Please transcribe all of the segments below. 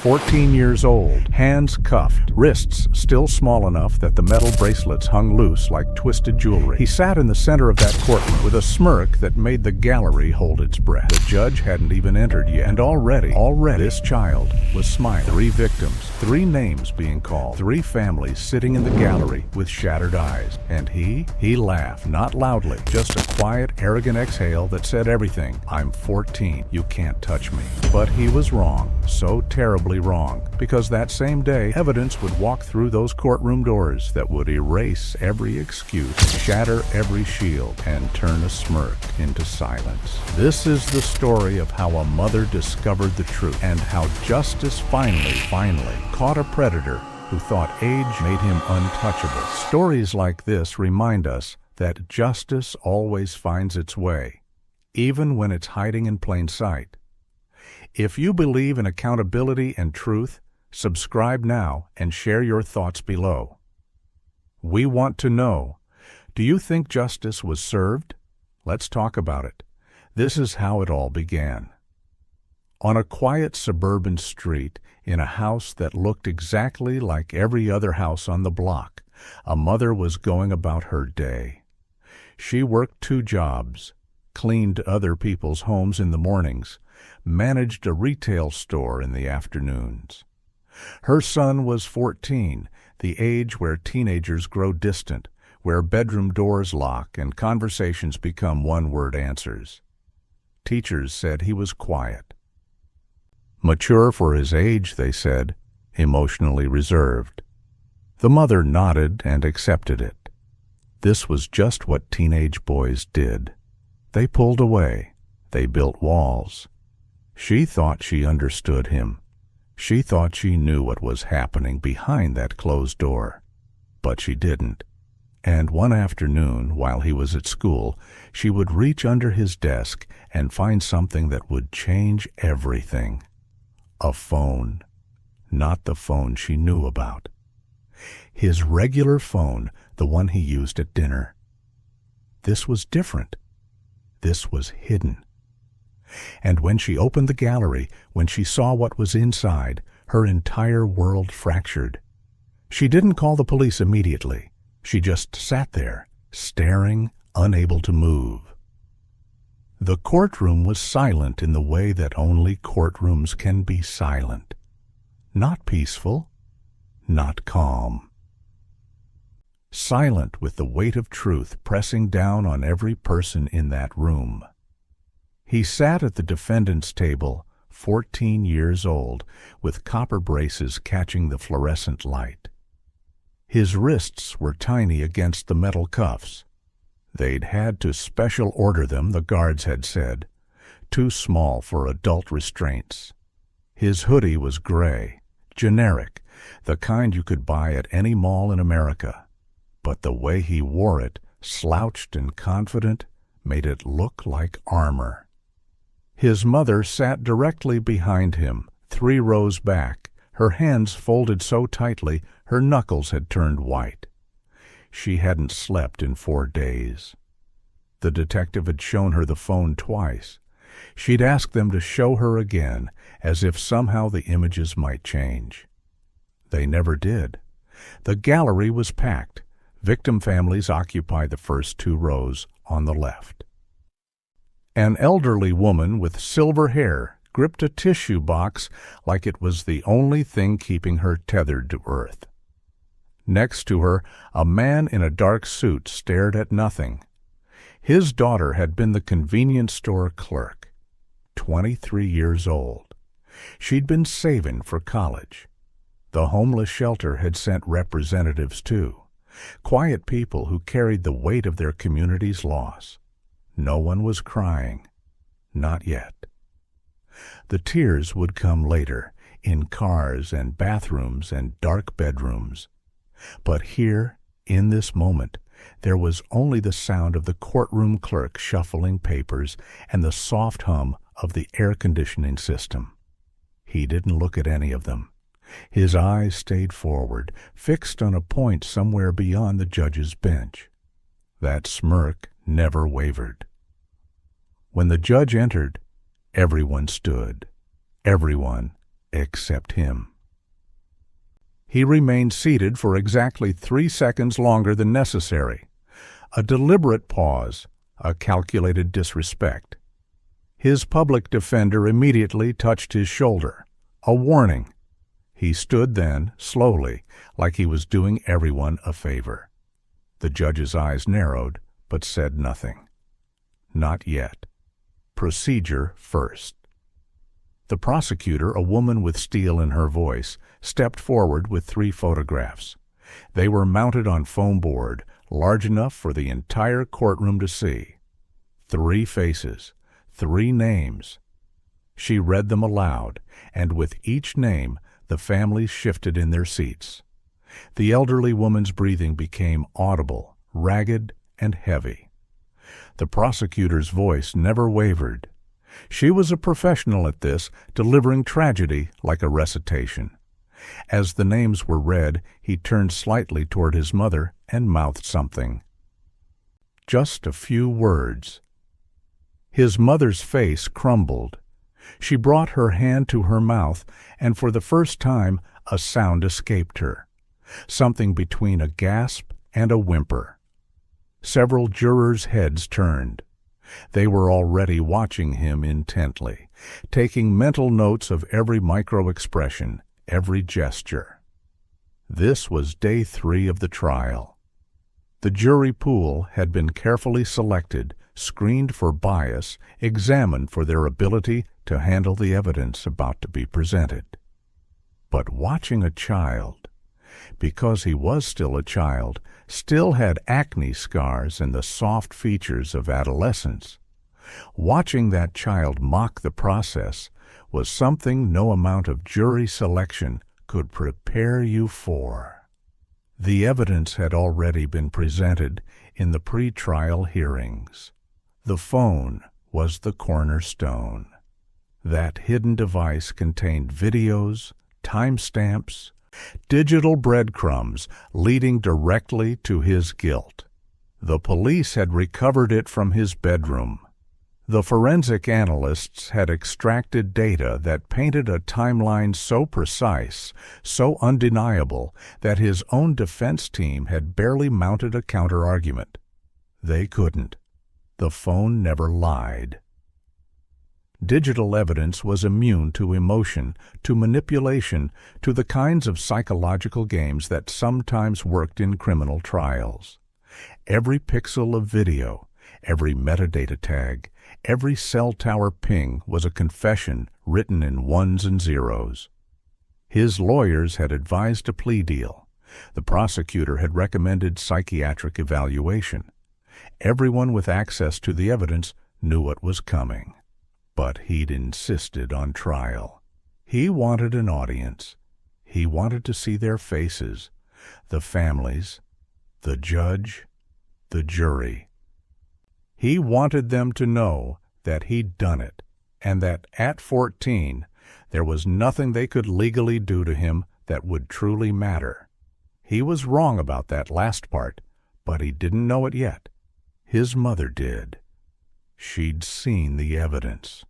14 years old, hands cuffed, wrists still small enough that the metal bracelets hung loose like twisted jewelry. He sat in the center of that courtroom with a smirk that made the gallery hold its breath. The judge hadn't even entered yet, and already, this child was smiling. 3 victims, 3 names being called, 3 families sitting in the gallery with shattered eyes. And he laughed, not loudly, just a quiet, arrogant exhale that said everything. I'm 14. You can't touch me. But he was wrong, so terribly wrong, because that same day, evidence would walk through those courtroom doors that would erase every excuse, shatter every shield, and turn a smirk into silence. This is the story of how a mother discovered the truth, and how justice finally caught a predator who thought age made him untouchable. Stories like this remind us that justice always finds its way, even when it's hiding in plain sight. If you believe in accountability and truth, subscribe now and share your thoughts below. We want to know, do you think justice was served? Let's talk about it. This is how it all began. On a quiet suburban street, in a house that looked exactly like every other house on the block, a mother was going about her day. She worked 2 jobs, cleaned other people's homes in the mornings, managed a retail store in the afternoons. Her son was 14, the age where teenagers grow distant, where bedroom doors lock and conversations become one-word answers. Teachers said he was quiet. Mature for his age, they said, emotionally reserved. The mother nodded and accepted it. This was just what teenage boys did. They pulled away. They built walls. She thought she understood him. She thought she knew what was happening behind that closed door. But she didn't. And one afternoon, while he was at school, she would reach under his desk and find something that would change everything. A phone. Not the phone she knew about. His regular phone, the one he used at dinner. This was different. This was hidden. And when she opened the gallery, when she saw what was inside, her entire world fractured. She didn't call the police immediately. She just sat there, staring, unable to move. The courtroom was silent in the way that only courtrooms can be silent. Not peaceful, not calm. Silent with the weight of truth pressing down on every person in that room. He sat at the defendant's table, 14 years old, with copper braces catching the fluorescent light. His wrists were tiny against the metal cuffs. They'd had to special order them, the guards had said, too small for adult restraints. His hoodie was gray, generic, the kind you could buy at any mall in America. But the way he wore it, slouched and confident, made it look like armor. His mother sat directly behind him, 3 rows back, her hands folded so tightly her knuckles had turned white. She hadn't slept in 4 days. The detective had shown her the phone twice. She'd asked them to show her again, as if somehow the images might change. They never did. The gallery was packed. Victim families occupied the first 2 rows on the left. An elderly woman with silver hair gripped a tissue box like it was the only thing keeping her tethered to earth. Next to her, a man in a dark suit stared at nothing. His daughter had been the convenience store clerk, 23 years old. She'd been saving for college. The homeless shelter had sent representatives too, quiet people who carried the weight of their community's loss. No one was crying. Not yet. The tears would come later, in cars and bathrooms and dark bedrooms. But here, in this moment, there was only the sound of the courtroom clerk shuffling papers and the soft hum of the air conditioning system. He didn't look at any of them. His eyes stayed forward, fixed on a point somewhere beyond the judge's bench. That smirk never wavered. When the judge entered, everyone stood. Everyone except him. He remained seated for exactly 3 seconds longer than necessary, a deliberate pause, a calculated disrespect. His public defender immediately touched his shoulder, a warning. He stood then, slowly, like he was doing everyone a favor. The judge's eyes narrowed, but said nothing. Not yet. Procedure first. The prosecutor, a woman with steel in her voice, stepped forward with 3 photographs. They were mounted on foam board, large enough for the entire courtroom to see. 3 faces, 3 names. She read them aloud, and with each name, the families shifted in their seats. The elderly woman's breathing became audible, ragged, and heavy. The prosecutor's voice never wavered. She was a professional at this, delivering tragedy like a recitation. As the names were read, he turned slightly toward his mother and mouthed something. Just a few words. His mother's face crumbled. She brought her hand to her mouth, and for the first time a sound escaped her, something between a gasp and a whimper. Several jurors' heads turned. They were already watching him intently, taking mental notes of every micro-expression, every gesture. This was day 3 of the trial. The jury pool had been carefully selected, screened for bias, examined for their ability to handle the evidence about to be presented. But watching a child, because he was still a child, still had acne scars and the soft features of adolescence. Watching that child mock the process was something no amount of jury selection could prepare you for. The evidence had already been presented in the pre-trial hearings. The phone was the cornerstone. That hidden device contained videos, timestamps, digital breadcrumbs leading directly to his guilt. The police had recovered it from his bedroom. The forensic analysts had extracted data that painted a timeline so precise, so undeniable, that his own defense team had barely mounted a counter-argument. They couldn't. The phone never lied. Digital evidence was immune to emotion, to manipulation, to the kinds of psychological games that sometimes worked in criminal trials. Every pixel of video, every metadata tag, every cell tower ping was a confession written in 1s and 0s. His lawyers had advised a plea deal. The prosecutor had recommended psychiatric evaluation. Everyone with access to the evidence knew what was coming. But he'd insisted on trial. He wanted an audience. He wanted to see their faces, the families, the judge, the jury. He wanted them to know that he'd done it, and that at 14 there was nothing they could legally do to him that would truly matter. He was wrong about that last part, but he didn't know it yet. His mother did. She'd seen the evidence.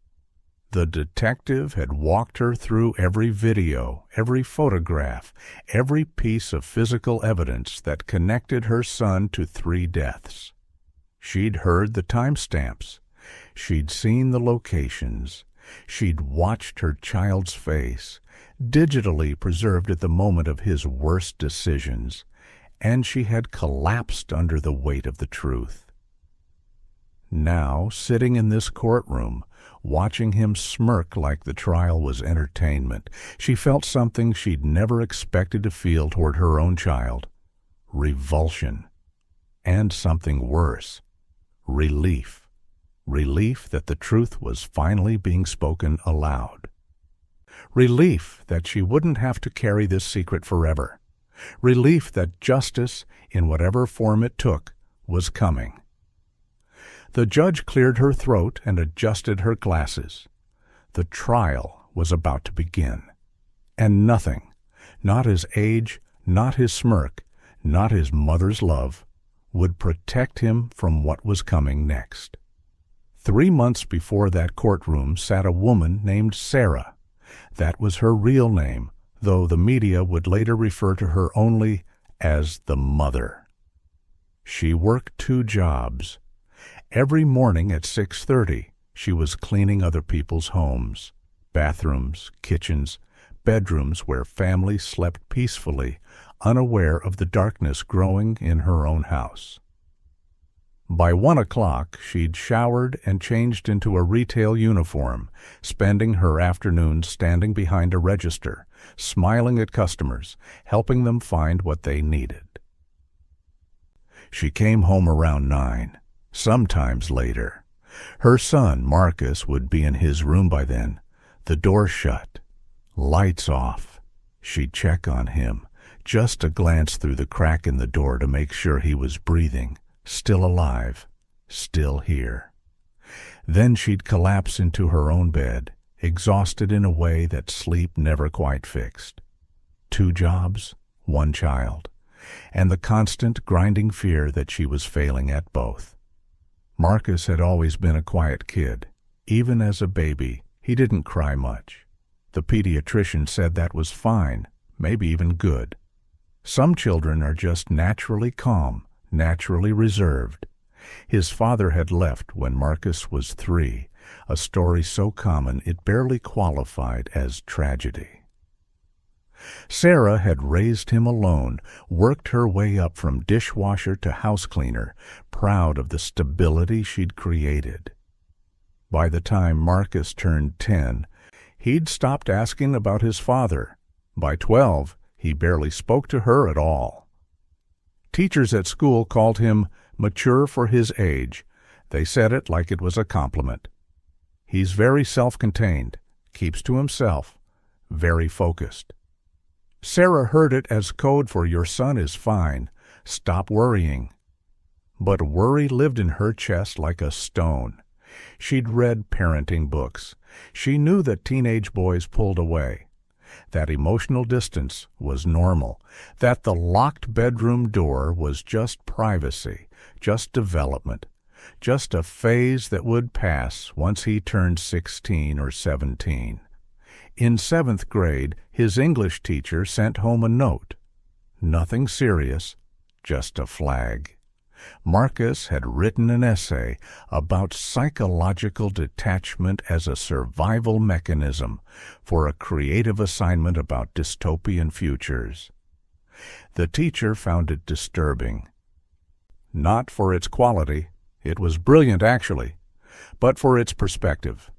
The detective had walked her through every video, every photograph, every piece of physical evidence that connected her son to 3 deaths. She'd heard the timestamps. She'd seen the locations. She'd watched her child's face, digitally preserved at the moment of his worst decisions, and she had collapsed under the weight of the truth. Now, sitting in this courtroom, watching him smirk like the trial was entertainment, she felt something she'd never expected to feel toward her own child: revulsion. And something worse: relief. Relief that the truth was finally being spoken aloud. Relief that she wouldn't have to carry this secret forever. Relief that justice, in whatever form it took, was coming. The judge cleared her throat and adjusted her glasses. The trial was about to begin. And nothing, not his age, not his smirk, not his mother's love, would protect him from what was coming next. 3 months before that courtroom sat a woman named Sarah. That was her real name, though the media would later refer to her only as the mother. She worked 2 jobs. Every morning at 6:30, she was cleaning other people's homes, bathrooms, kitchens, bedrooms where families slept peacefully, unaware of the darkness growing in her own house. By 1 o'clock, she'd showered and changed into a retail uniform, spending her afternoons standing behind a register, smiling at customers, helping them find what they needed. She came home around 9, sometimes later. Her son, Marcus, would be in his room by then, the door shut, lights off. She'd check on him, just a glance through the crack in the door to make sure he was breathing, still alive, still here. Then she'd collapse into her own bed, exhausted in a way that sleep never quite fixed. 2 jobs, 1 child, and the constant grinding fear that she was failing at both. Marcus had always been a quiet kid. Even as a baby, he didn't cry much. The pediatrician said that was fine, maybe even good. Some children are just naturally calm, naturally reserved. His father had left when Marcus was 3, a story so common it barely qualified as tragedy. Sarah had raised him alone, worked her way up from dishwasher to house cleaner, proud of the stability she'd created. By the time Marcus turned 10, he'd stopped asking about his father. By 12, he barely spoke to her at all. Teachers at school called him mature for his age. They said it like it was a compliment. He's very self-contained, keeps to himself, very focused. Sarah heard it as code for your son is fine, stop worrying. But worry lived in her chest like a stone. She'd read parenting books. She knew that teenage boys pulled away, that emotional distance was normal, that the locked bedroom door was just privacy, just development, just a phase that would pass once he turned 16 or 17. In 7th grade, his English teacher sent home a note. Nothing serious, just a flag. Marcus had written an essay about psychological detachment as a survival mechanism for a creative assignment about dystopian futures. The teacher found it disturbing. Not for its quality, it was brilliant actually, but for its perspective.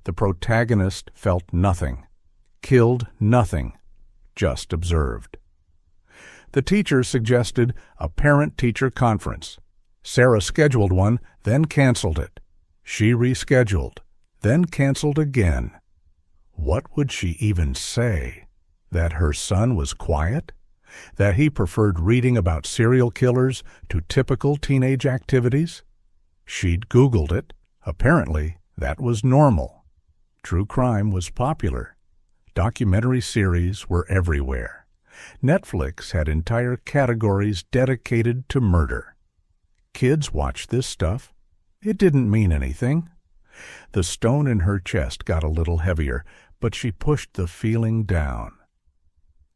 The protagonist felt nothing, killed nothing, just observed. The teacher suggested a parent-teacher conference. Sarah scheduled one, then canceled it. She rescheduled, then canceled again. What would she even say? That her son was quiet? That he preferred reading about serial killers to typical teenage activities? She'd Googled it. Apparently, that was normal. True crime was popular. Documentary series were everywhere. Netflix had entire categories dedicated to murder. Kids watched this stuff. It didn't mean anything. The stone in her chest got a little heavier, but she pushed the feeling down.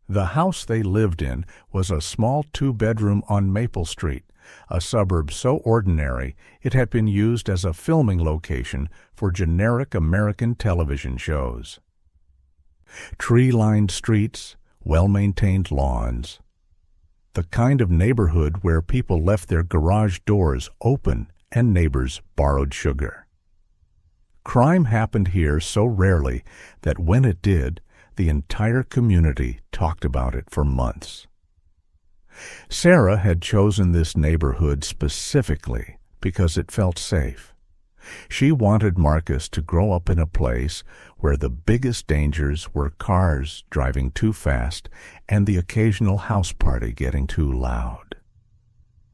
The house they lived in was a small 2-bedroom on Maple Street, a suburb so ordinary it had been used as a filming location for generic American television shows. Tree-lined streets, well-maintained lawns. The kind of neighborhood where people left their garage doors open and neighbors borrowed sugar. Crime happened here so rarely that when it did, the entire community talked about it for months. Sarah had chosen this neighborhood specifically because it felt safe. She wanted Marcus to grow up in a place where the biggest dangers were cars driving too fast and the occasional house party getting too loud.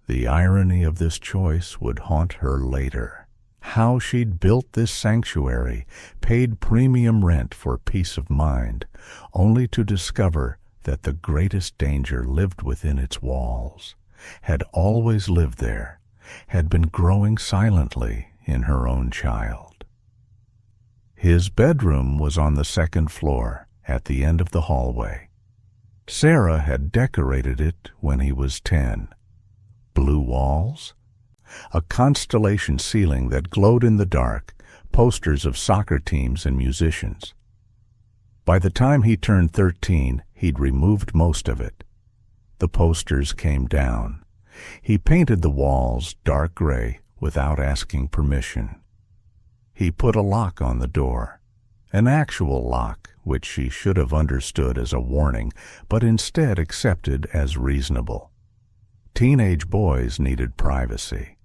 The irony of this choice would haunt her later. How she'd built this sanctuary, paid premium rent for peace of mind, only to discover that the greatest danger lived within its walls, had always lived there, had been growing silently in her own child. His bedroom was on the second floor, at the end of the hallway. Sarah had decorated it when he was 10. Blue walls, a constellation ceiling that glowed in the dark, posters of soccer teams and musicians. By the time he turned 13, he'd removed most of it. The posters came down. He painted the walls dark gray without asking permission. He put a lock on the door, an actual lock which she should have understood as a warning, but instead accepted as reasonable. Teenage boys needed privacy,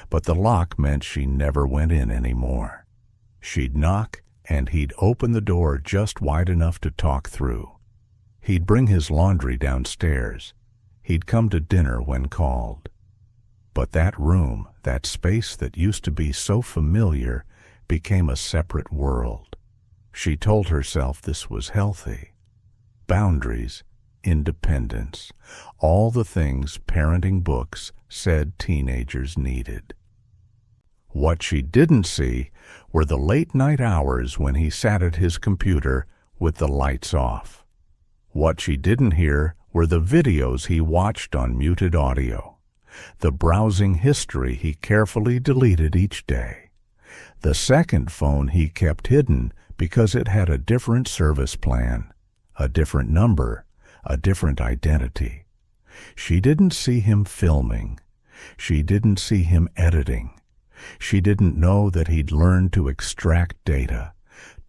but the lock meant she never went in anymore. She'd knock, and he'd open the door just wide enough to talk through. He'd bring his laundry downstairs. He'd come to dinner when called. But that room, that space that used to be so familiar, became a separate world. She told herself this was healthy. Boundaries, independence, all the things parenting books said teenagers needed. What she didn't see were the late-night hours when he sat at his computer with the lights off. What she didn't hear were the videos he watched on muted audio, the browsing history he carefully deleted each day, the second phone he kept hidden because it had a different service plan, a different number, a different identity. She didn't see him filming. She didn't see him editing. She didn't know that he'd learned to extract data,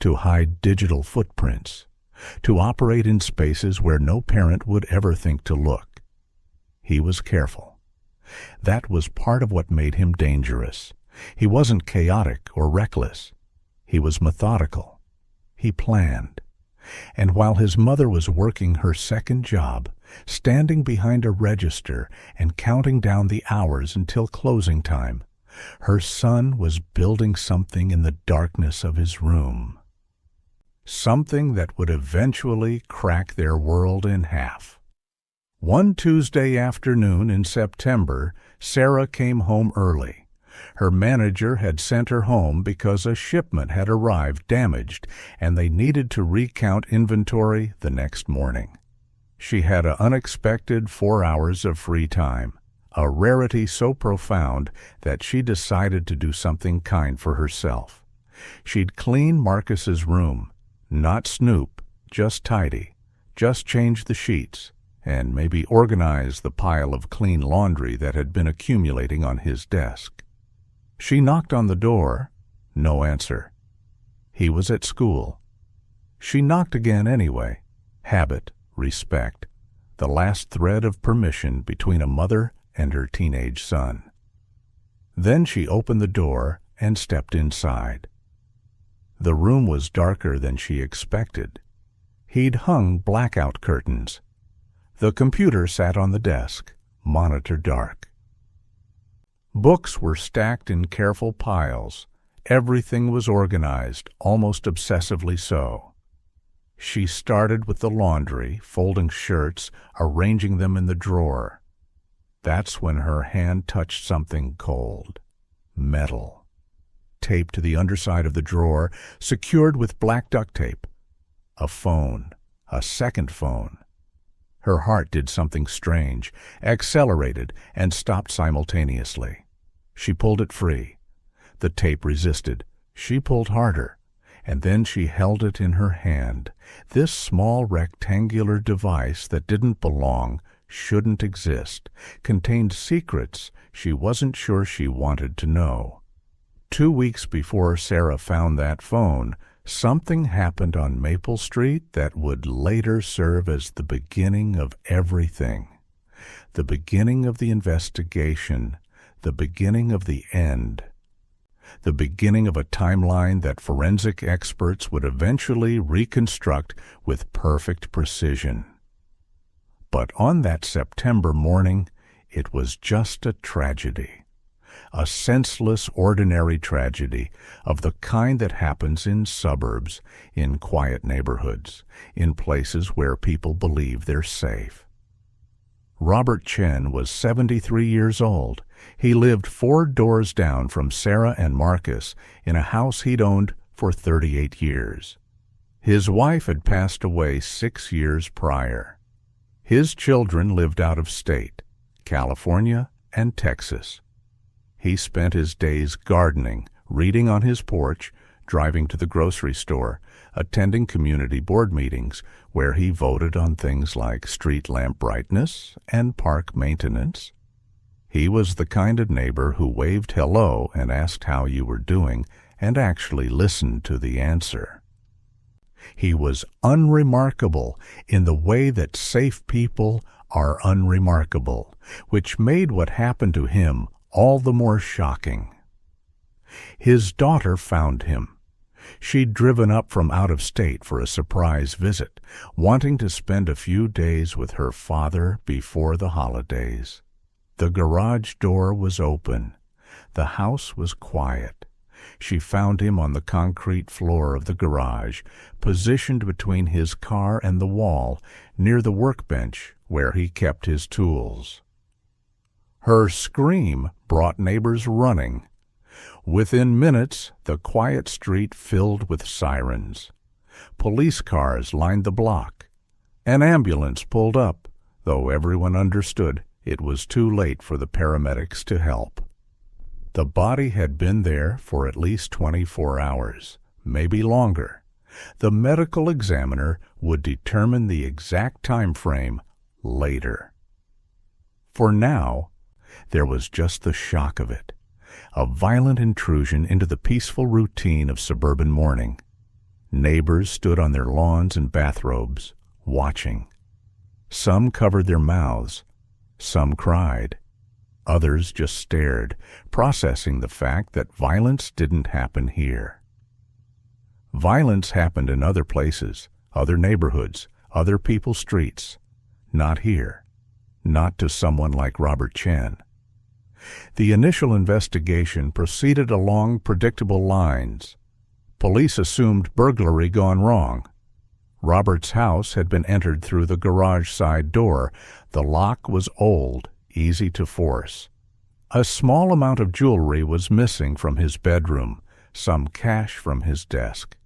to hide digital footprints, to operate in spaces where no parent would ever think to look. He was careful. That was part of what made him dangerous. He wasn't chaotic or reckless. He was methodical. He planned. And while his mother was working her second job, standing behind a register and counting down the hours until closing time, her son was building something in the darkness of his room. Something that would eventually crack their world in half. One Tuesday afternoon in September, Sarah came home early. Her manager had sent her home because a shipment had arrived damaged and they needed to recount inventory the next morning. She had an unexpected 4 hours of free time, a rarity so profound that she decided to do something kind for herself. She'd clean Marcus's room, not snoop, just tidy, just change the sheets, and maybe organize the pile of clean laundry that had been accumulating on his desk. She knocked on the door. No answer. He was at school. She knocked again anyway. Habit, respect, the last thread of permission between a mother and her teenage son. Then she opened the door and stepped inside. The room was darker than she expected. He'd hung blackout curtains. The computer sat on the desk, monitor dark. Books were stacked in careful piles. Everything was organized, almost obsessively so. She started with the laundry, folding shirts, arranging them in the drawer. That's when her hand touched something cold. Metal. Taped to the underside of the drawer, secured with black duct tape. A phone. A second phone. Her heart did something strange, accelerated, and stopped simultaneously. She pulled it free. The tape resisted. She pulled harder, and then she held it in her hand. This small rectangular device that didn't belong, shouldn't exist, contained secrets she wasn't sure she wanted to know. 2 weeks before Sarah found that phone, something happened on Maple Street that would later serve as the beginning of everything. The beginning of the investigation, the beginning of the end. The beginning of a timeline that forensic experts would eventually reconstruct with perfect precision. But on that September morning, it was just a tragedy. A senseless, ordinary tragedy of the kind that happens in suburbs, in quiet neighborhoods, in places where people believe they're safe. Robert Chen was 73 years old. He lived 4 doors down from Sarah and Marcus in a house he'd owned for 38 years. His wife had passed away 6 years prior. His children lived out of state, California and Texas. He spent his days gardening, reading on his porch, driving to the grocery store, attending community board meetings where he voted on things like street lamp brightness and park maintenance. He was the kind of neighbor who waved hello and asked how you were doing and actually listened to the answer. He was unremarkable in the way that safe people are unremarkable, which made what happened to him all the more shocking. His daughter found him. She'd driven up from out of state for a surprise visit, wanting to spend a few days with her father before the holidays. The garage door was open. The house was quiet. She found him on the concrete floor of the garage, positioned between his car and the wall, near the workbench where he kept his tools. Her scream brought neighbors running. Within minutes, the quiet street filled with sirens. Police cars lined the block. An ambulance pulled up, though everyone understood it was too late for the paramedics to help. The body had been there for at least 24 hours, maybe longer. The medical examiner would determine the exact time frame later. For now, there was just the shock of it, a violent intrusion into the peaceful routine of suburban morning. Neighbors stood on their lawns and bathrobes, watching. Some covered their mouths. Some cried. Others just stared, processing the fact that violence didn't happen here. Violence happened in other places, other neighborhoods, other people's streets. Not here. Not to someone like Robert Chen. The initial investigation proceeded along predictable lines. Police assumed burglary gone wrong. Robert's house had been entered through the garage side door. The lock was old, easy to force. A small amount of jewelry was missing from his bedroom, some cash from his desk.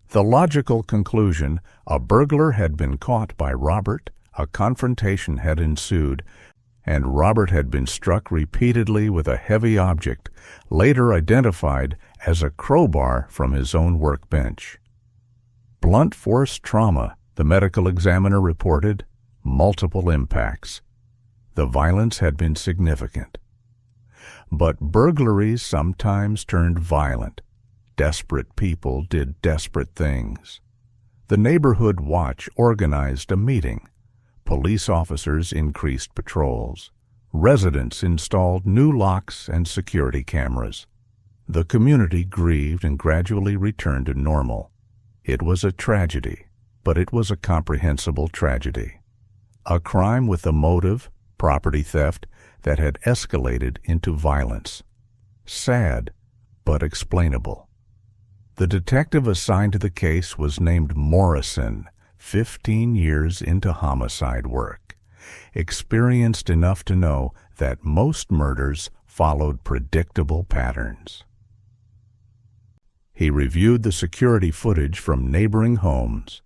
The logical conclusion, a burglar had been caught by Robert, a confrontation had ensued, and Robert had been struck repeatedly with a heavy object, later identified as a crowbar from his own workbench. Blunt force trauma, the medical examiner reported, multiple impacts. The violence had been significant. But burglaries sometimes turned violent. Desperate people did desperate things. The neighborhood watch organized a meeting. Police officers increased patrols. Residents installed new locks and security cameras. The community grieved and gradually returned to normal. It was a tragedy, but it was a comprehensible tragedy. A crime with a motive, property theft, that had escalated into violence. Sad, but explainable. The detective assigned to the case was named Morrison, 15 years into homicide work, experienced enough to know that most murders followed predictable patterns. He reviewed the security footage from neighboring homes.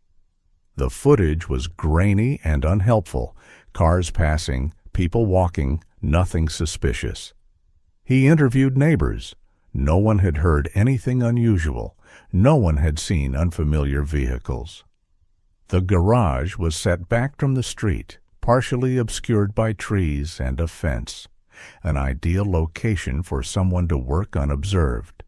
The footage was grainy and unhelpful, cars passing, people walking, nothing suspicious. He interviewed neighbors. No one had heard anything unusual. No one had seen unfamiliar vehicles. The garage was set back from the street, partially obscured by trees and a fence, an ideal location for someone to work unobserved.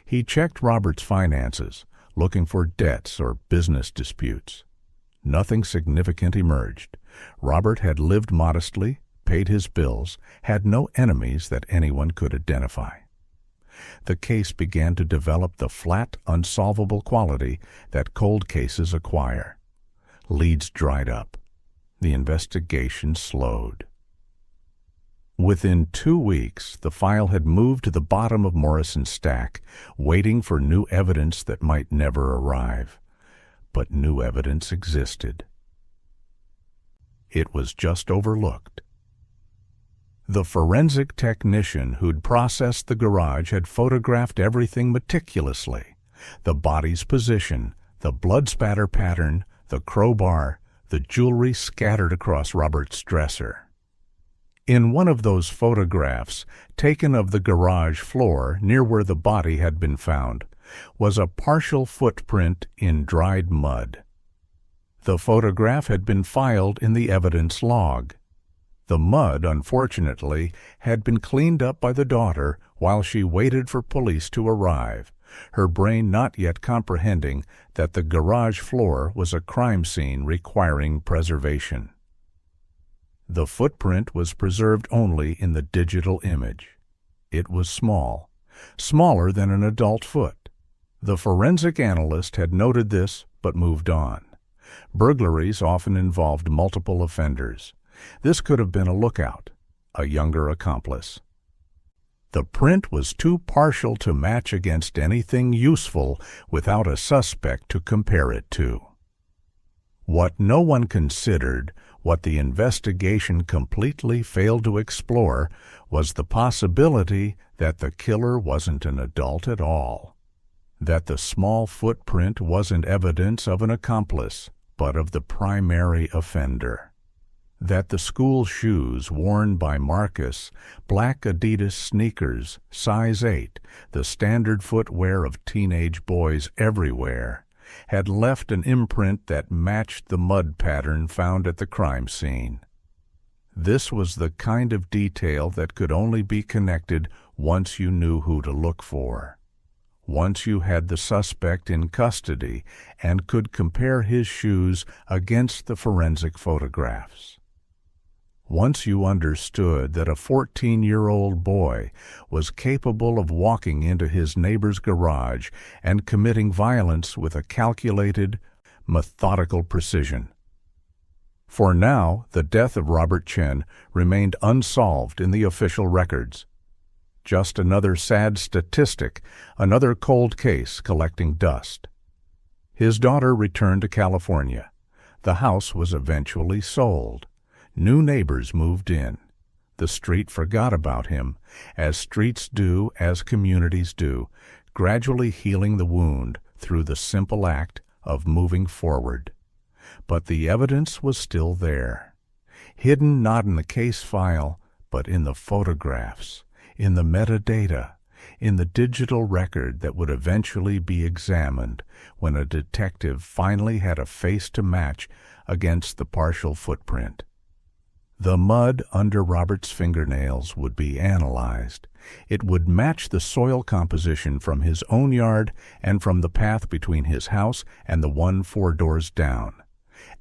He checked Robert's finances, looking for debts or business disputes. Nothing significant emerged. Robert had lived modestly, paid his bills, had no enemies that anyone could identify. The case began to develop the flat, unsolvable quality that cold cases acquire. Leads dried up. The investigation slowed. Within 2 weeks, the file had moved to the bottom of Morrison's stack, waiting for new evidence that might never arrive. But new evidence existed. It was just overlooked. The forensic technician who'd processed the garage had photographed everything meticulously: the body's position, the blood spatter pattern, the crowbar, the jewelry scattered across Robert's dresser. In one of those photographs, taken of the garage floor near where the body had been found, was a partial footprint in dried mud. The photograph had been filed in the evidence log. The mud, unfortunately, had been cleaned up by the daughter while she waited for police to arrive, her brain not yet comprehending that the garage floor was a crime scene requiring preservation. The footprint was preserved only in the digital image. It was small, smaller than an adult foot. The forensic analyst had noted this but moved on. Burglaries often involved multiple offenders. This could have been a lookout, a younger accomplice. The print was too partial to match against anything useful without a suspect to compare it to. What no one considered, what the investigation completely failed to explore, was the possibility that the killer wasn't an adult at all, that the small footprint wasn't evidence of an accomplice, but of the primary offender, that the school shoes worn by Marcus, black Adidas sneakers, size 8, the standard footwear of teenage boys everywhere, had left an imprint that matched the mud pattern found at the crime scene. This was the kind of detail that could only be connected once you knew who to look for, once you had the suspect in custody and could compare his shoes against the forensic photographs. Once you understood that a 14-year-old boy was capable of walking into his neighbor's garage and committing violence with a calculated, methodical precision. For now, the death of Robert Chen remained unsolved in the official records. Just another sad statistic, another cold case collecting dust. His daughter returned to California. The house was eventually sold. New neighbors moved in. The street forgot about him, as streets do, as communities do, gradually healing the wound through the simple act of moving forward. But the evidence was still there, hidden not in the case file, but in the photographs, in the metadata, in the digital record that would eventually be examined when a detective finally had a face to match against the partial footprint. The mud under Robert's fingernails would be analyzed. It would match the soil composition from his own yard and from the path between his house and the one 4 doors down.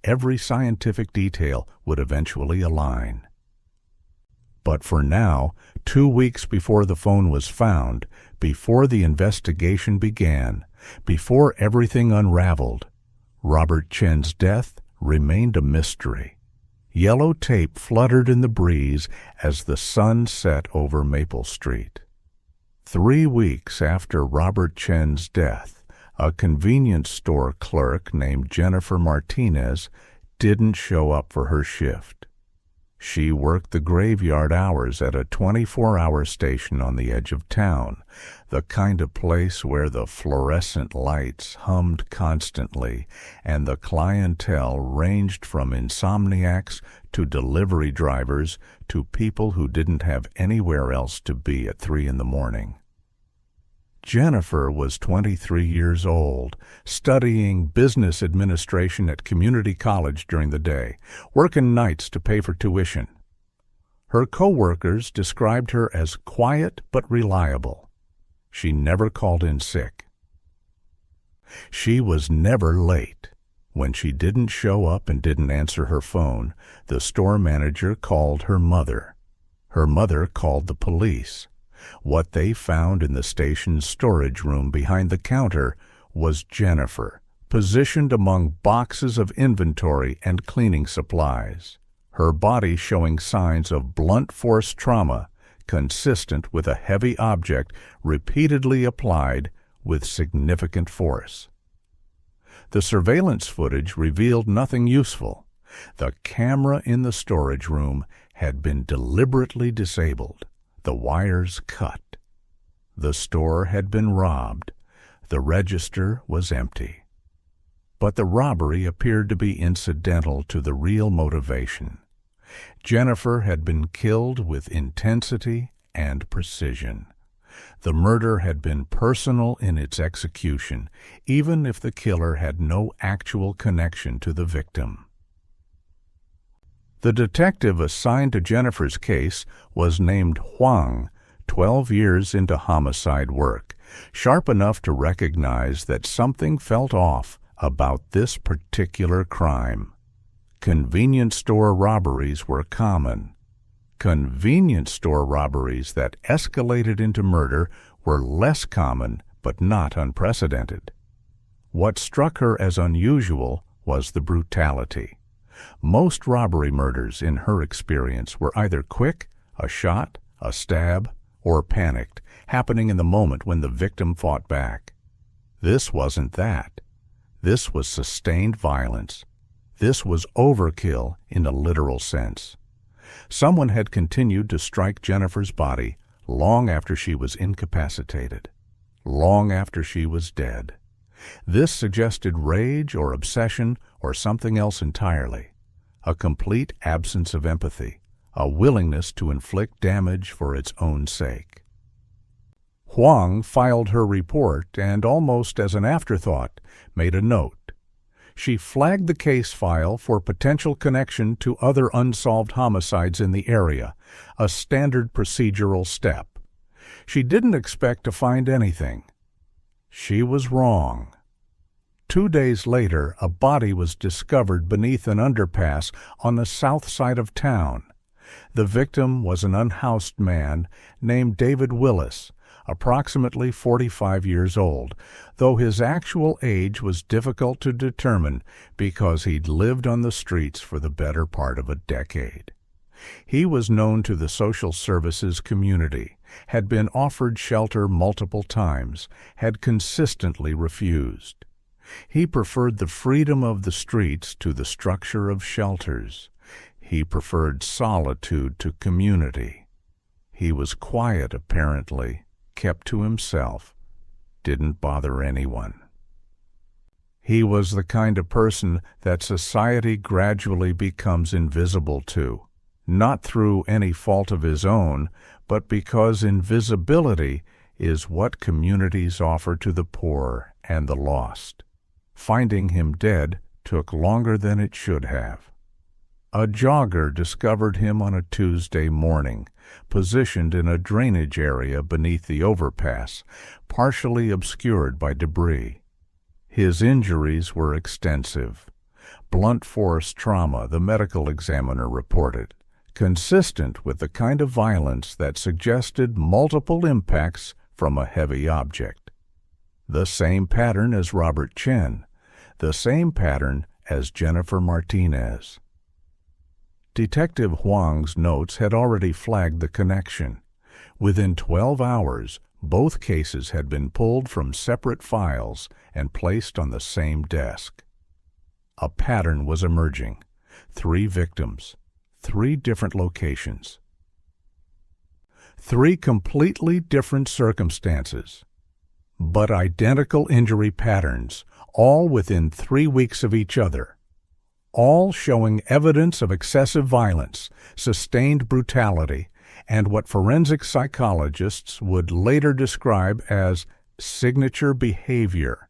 Every scientific detail would eventually align. But for now, 2 weeks before the phone was found, before the investigation began, before everything unraveled, Robert Chen's death remained a mystery. Yellow tape fluttered in the breeze as the sun set over Maple Street. 3 weeks after Robert Chen's death, a convenience store clerk named Jennifer Martinez didn't show up for her shift. She worked the graveyard hours at a 24-hour station on the edge of town, the kind of place where the fluorescent lights hummed constantly and the clientele ranged from insomniacs to delivery drivers to people who didn't have anywhere else to be at 3 a.m. Jennifer was 23 years old, studying business administration at community college during the day, working nights to pay for tuition. Her co-workers described her as quiet but reliable. She never called in sick. She was never late. When she didn't show up and didn't answer her phone, the store manager called her mother. Her mother called the police. What they found in the station's storage room behind the counter was Jennifer, positioned among boxes of inventory and cleaning supplies, her body showing signs of blunt force trauma consistent with a heavy object repeatedly applied with significant force. The surveillance footage revealed nothing useful. The camera in the storage room had been deliberately disabled, the wires cut. The store had been robbed. The register was empty. But the robbery appeared to be incidental to the real motivation. Jennifer had been killed with intensity and precision. The murder had been personal in its execution, even if the killer had no actual connection to the victim. The detective assigned to Jennifer's case was named Huang, 12 years into homicide work, sharp enough to recognize that something felt off about this particular crime. Convenience store robberies were common. Convenience store robberies that escalated into murder were less common but not unprecedented. What struck her as unusual was the brutality. Most robbery murders, in her experience, were either quick, a shot, a stab, or panicked, happening in the moment when the victim fought back. This wasn't that. This was sustained violence. This was overkill in a literal sense. Someone had continued to strike Jennifer's body long after she was incapacitated, long after she was dead. This suggested rage or obsession or something else entirely, a complete absence of empathy, a willingness to inflict damage for its own sake. Huang filed her report and, almost as an afterthought, made a note. She flagged the case file for potential connection to other unsolved homicides in the area, a standard procedural step. She didn't expect to find anything. She was wrong. 2 days later, a body was discovered beneath an underpass on the south side of town. The victim was an unhoused man named David Willis, approximately 45 years old, though his actual age was difficult to determine because he'd lived on the streets for the better part of a decade. He was known to the social services community, had been offered shelter multiple times, had consistently refused. He preferred the freedom of the streets to the structure of shelters. He preferred solitude to community. He was quiet, apparently, kept to himself, didn't bother anyone. He was the kind of person that society gradually becomes invisible to, not through any fault of his own, but because invisibility is what communities offer to the poor and the lost. Finding him dead took longer than it should have. A jogger discovered him on a Tuesday morning, positioned in a drainage area beneath the overpass, partially obscured by debris. His injuries were extensive. Blunt force trauma, the medical examiner reported, consistent with the kind of violence that suggested multiple impacts from a heavy object. The same pattern as Robert Chen, the same pattern as Jennifer Martinez. Detective Huang's notes had already flagged the connection. Within 12 hours, both cases had been pulled from separate files and placed on the same desk. A pattern was emerging. 3 victims, 3 different locations. 3 completely different circumstances, but identical injury patterns, all within 3 weeks of each other. All showing evidence of excessive violence, sustained brutality, and what forensic psychologists would later describe as signature behavior,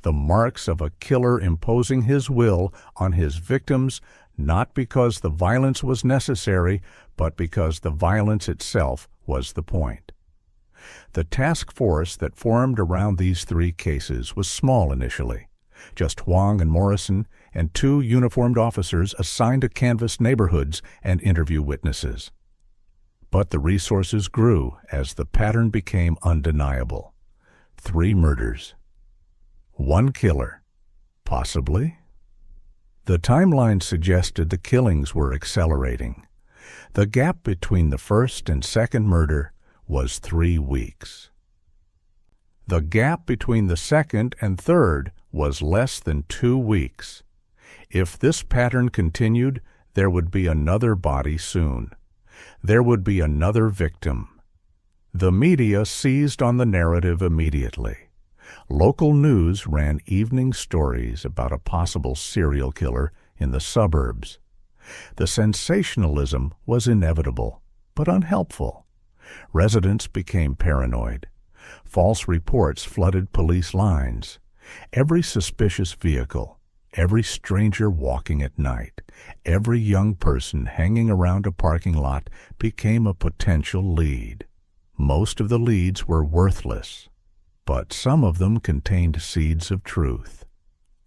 the marks of a killer imposing his will on his victims not because the violence was necessary, but because the violence itself was the point. The task force that formed around these 3 cases was small initially. Just Huang and Morrison and 2 uniformed officers assigned to canvass neighborhoods and interview witnesses. But the resources grew as the pattern became undeniable. 3 murders. 1 killer. Possibly? The timeline suggested the killings were accelerating. The gap between the first and second murder was 3 weeks. The gap between the second and third was less than 2 weeks. If this pattern continued, there would be another body soon, There would be another victim. The media seized on the narrative immediately. Local news ran evening stories about a possible serial killer in the suburbs. The sensationalism was inevitable, but unhelpful. Residents became paranoid. False reports flooded police lines. Every suspicious vehicle, every stranger walking at night, every young person hanging around a parking lot became a potential lead. Most of the leads were worthless, but some of them contained seeds of truth.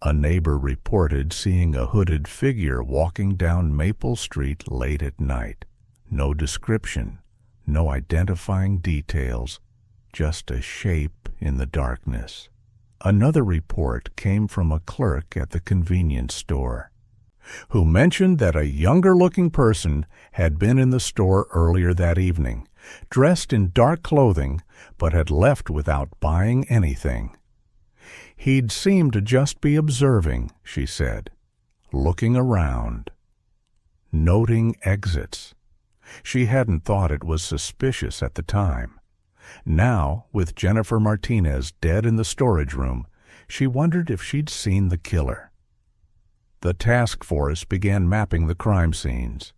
A neighbor reported seeing a hooded figure walking down Maple Street late at night. No description, no identifying details, just a shape in the darkness. Another report came from a clerk at the convenience store, who mentioned that a younger-looking person had been in the store earlier that evening, dressed in dark clothing, but had left without buying anything. He'd seemed to just be observing, she said, looking around, noting exits. She hadn't thought it was suspicious at the time. Now, with Jennifer Martinez dead in the storage room, she wondered if she'd seen the killer. The task force began mapping the crime scenes.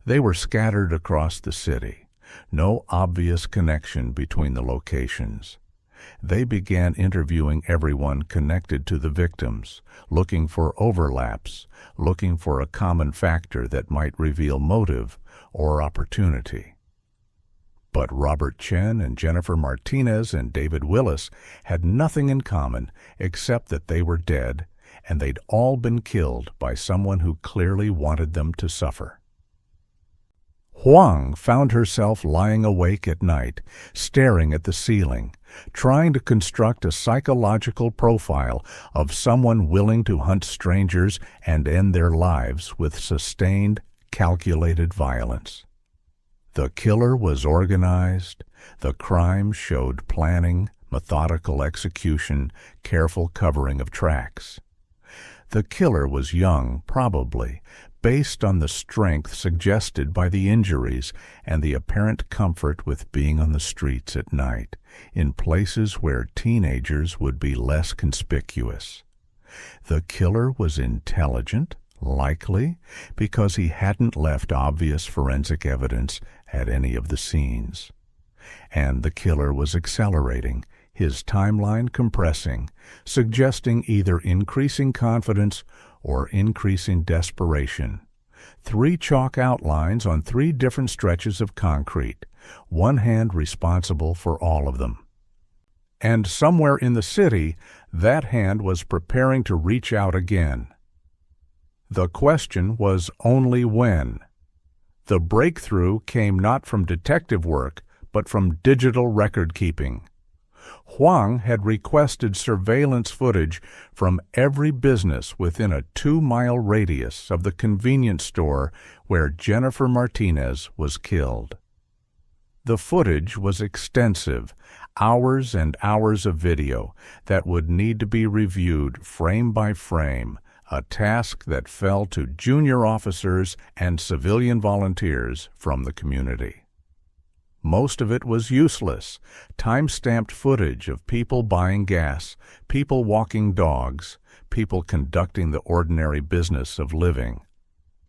They were scattered across the city. No obvious connection between the locations. They began interviewing everyone connected to the victims, looking for overlaps, looking for a common factor that might reveal motive or opportunity. But Robert Chen and Jennifer Martinez and David Willis had nothing in common except that they were dead, and they'd all been killed by someone who clearly wanted them to suffer. Huang found herself lying awake at night, staring at the ceiling, trying to construct a psychological profile of someone willing to hunt strangers and end their lives with sustained, calculated violence. The killer was organized. The crime showed planning, methodical execution, careful covering of tracks. The killer was young, probably, based on the strength suggested by the injuries and the apparent comfort with being on the streets at night, in places where teenagers would be less conspicuous. The killer was intelligent, likely, because he hadn't left obvious forensic evidence at any of the scenes. And the killer was accelerating, his timeline compressing, suggesting either increasing confidence or increasing desperation. 3 chalk outlines on 3 different stretches of concrete, one hand responsible for all of them. And somewhere in the city, that hand was preparing to reach out again. The question was only when. The breakthrough came not from detective work, but from digital record-keeping. Huang had requested surveillance footage from every business within a 2-mile radius of the convenience store where Jennifer Martinez was killed. The footage was extensive, hours and hours of video that would need to be reviewed frame by frame, a task that fell to junior officers and civilian volunteers from the community. Most of it was useless, time-stamped footage of people buying gas, people walking dogs, people conducting the ordinary business of living.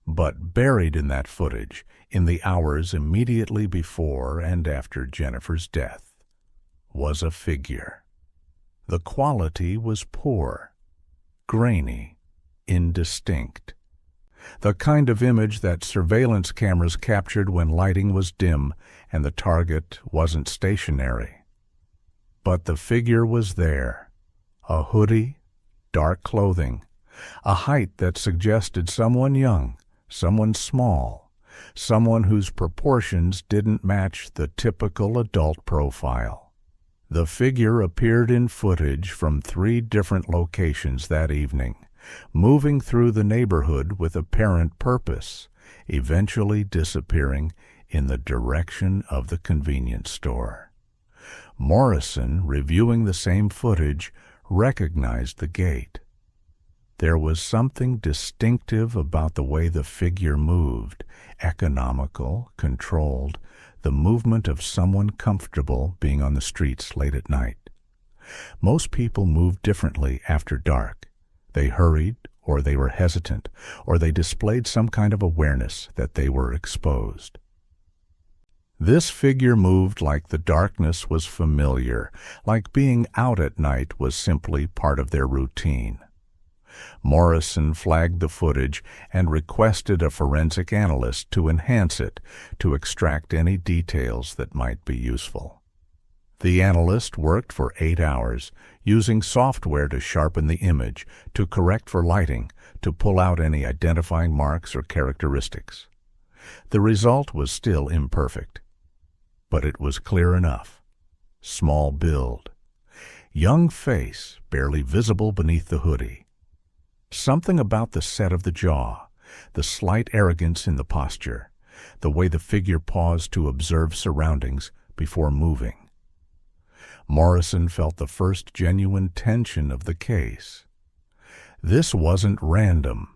But buried in that footage, in the hours immediately before and after Jennifer's death, was a figure. The quality was poor, grainy, indistinct. The kind of image that surveillance cameras captured when lighting was dim and the target wasn't stationary. But the figure was there, a hoodie, dark clothing, a height that suggested someone young, someone small, someone whose proportions didn't match the typical adult profile. The figure appeared in footage from 3 different locations that evening, moving through the neighborhood with apparent purpose, eventually disappearing in the direction of the convenience store. Morrison, reviewing the same footage, recognized the gait. There was something distinctive about the way the figure moved, economical, controlled, the movement of someone comfortable being on the streets late at night. Most people moved differently after dark. They hurried, or they were hesitant, or they displayed some kind of awareness that they were exposed. This figure moved like the darkness was familiar, like being out at night was simply part of their routine. Morrison flagged the footage and requested a forensic analyst to enhance it, to extract any details that might be useful. The analyst worked for 8 hours, using software to sharpen the image, to correct for lighting, to pull out any identifying marks or characteristics. The result was still imperfect, but it was clear enough. Small build. Young face, barely visible beneath the hoodie. Something about the set of the jaw, the slight arrogance in the posture, the way the figure paused to observe surroundings before moving. Morrison felt the first genuine tension of the case. This wasn't random.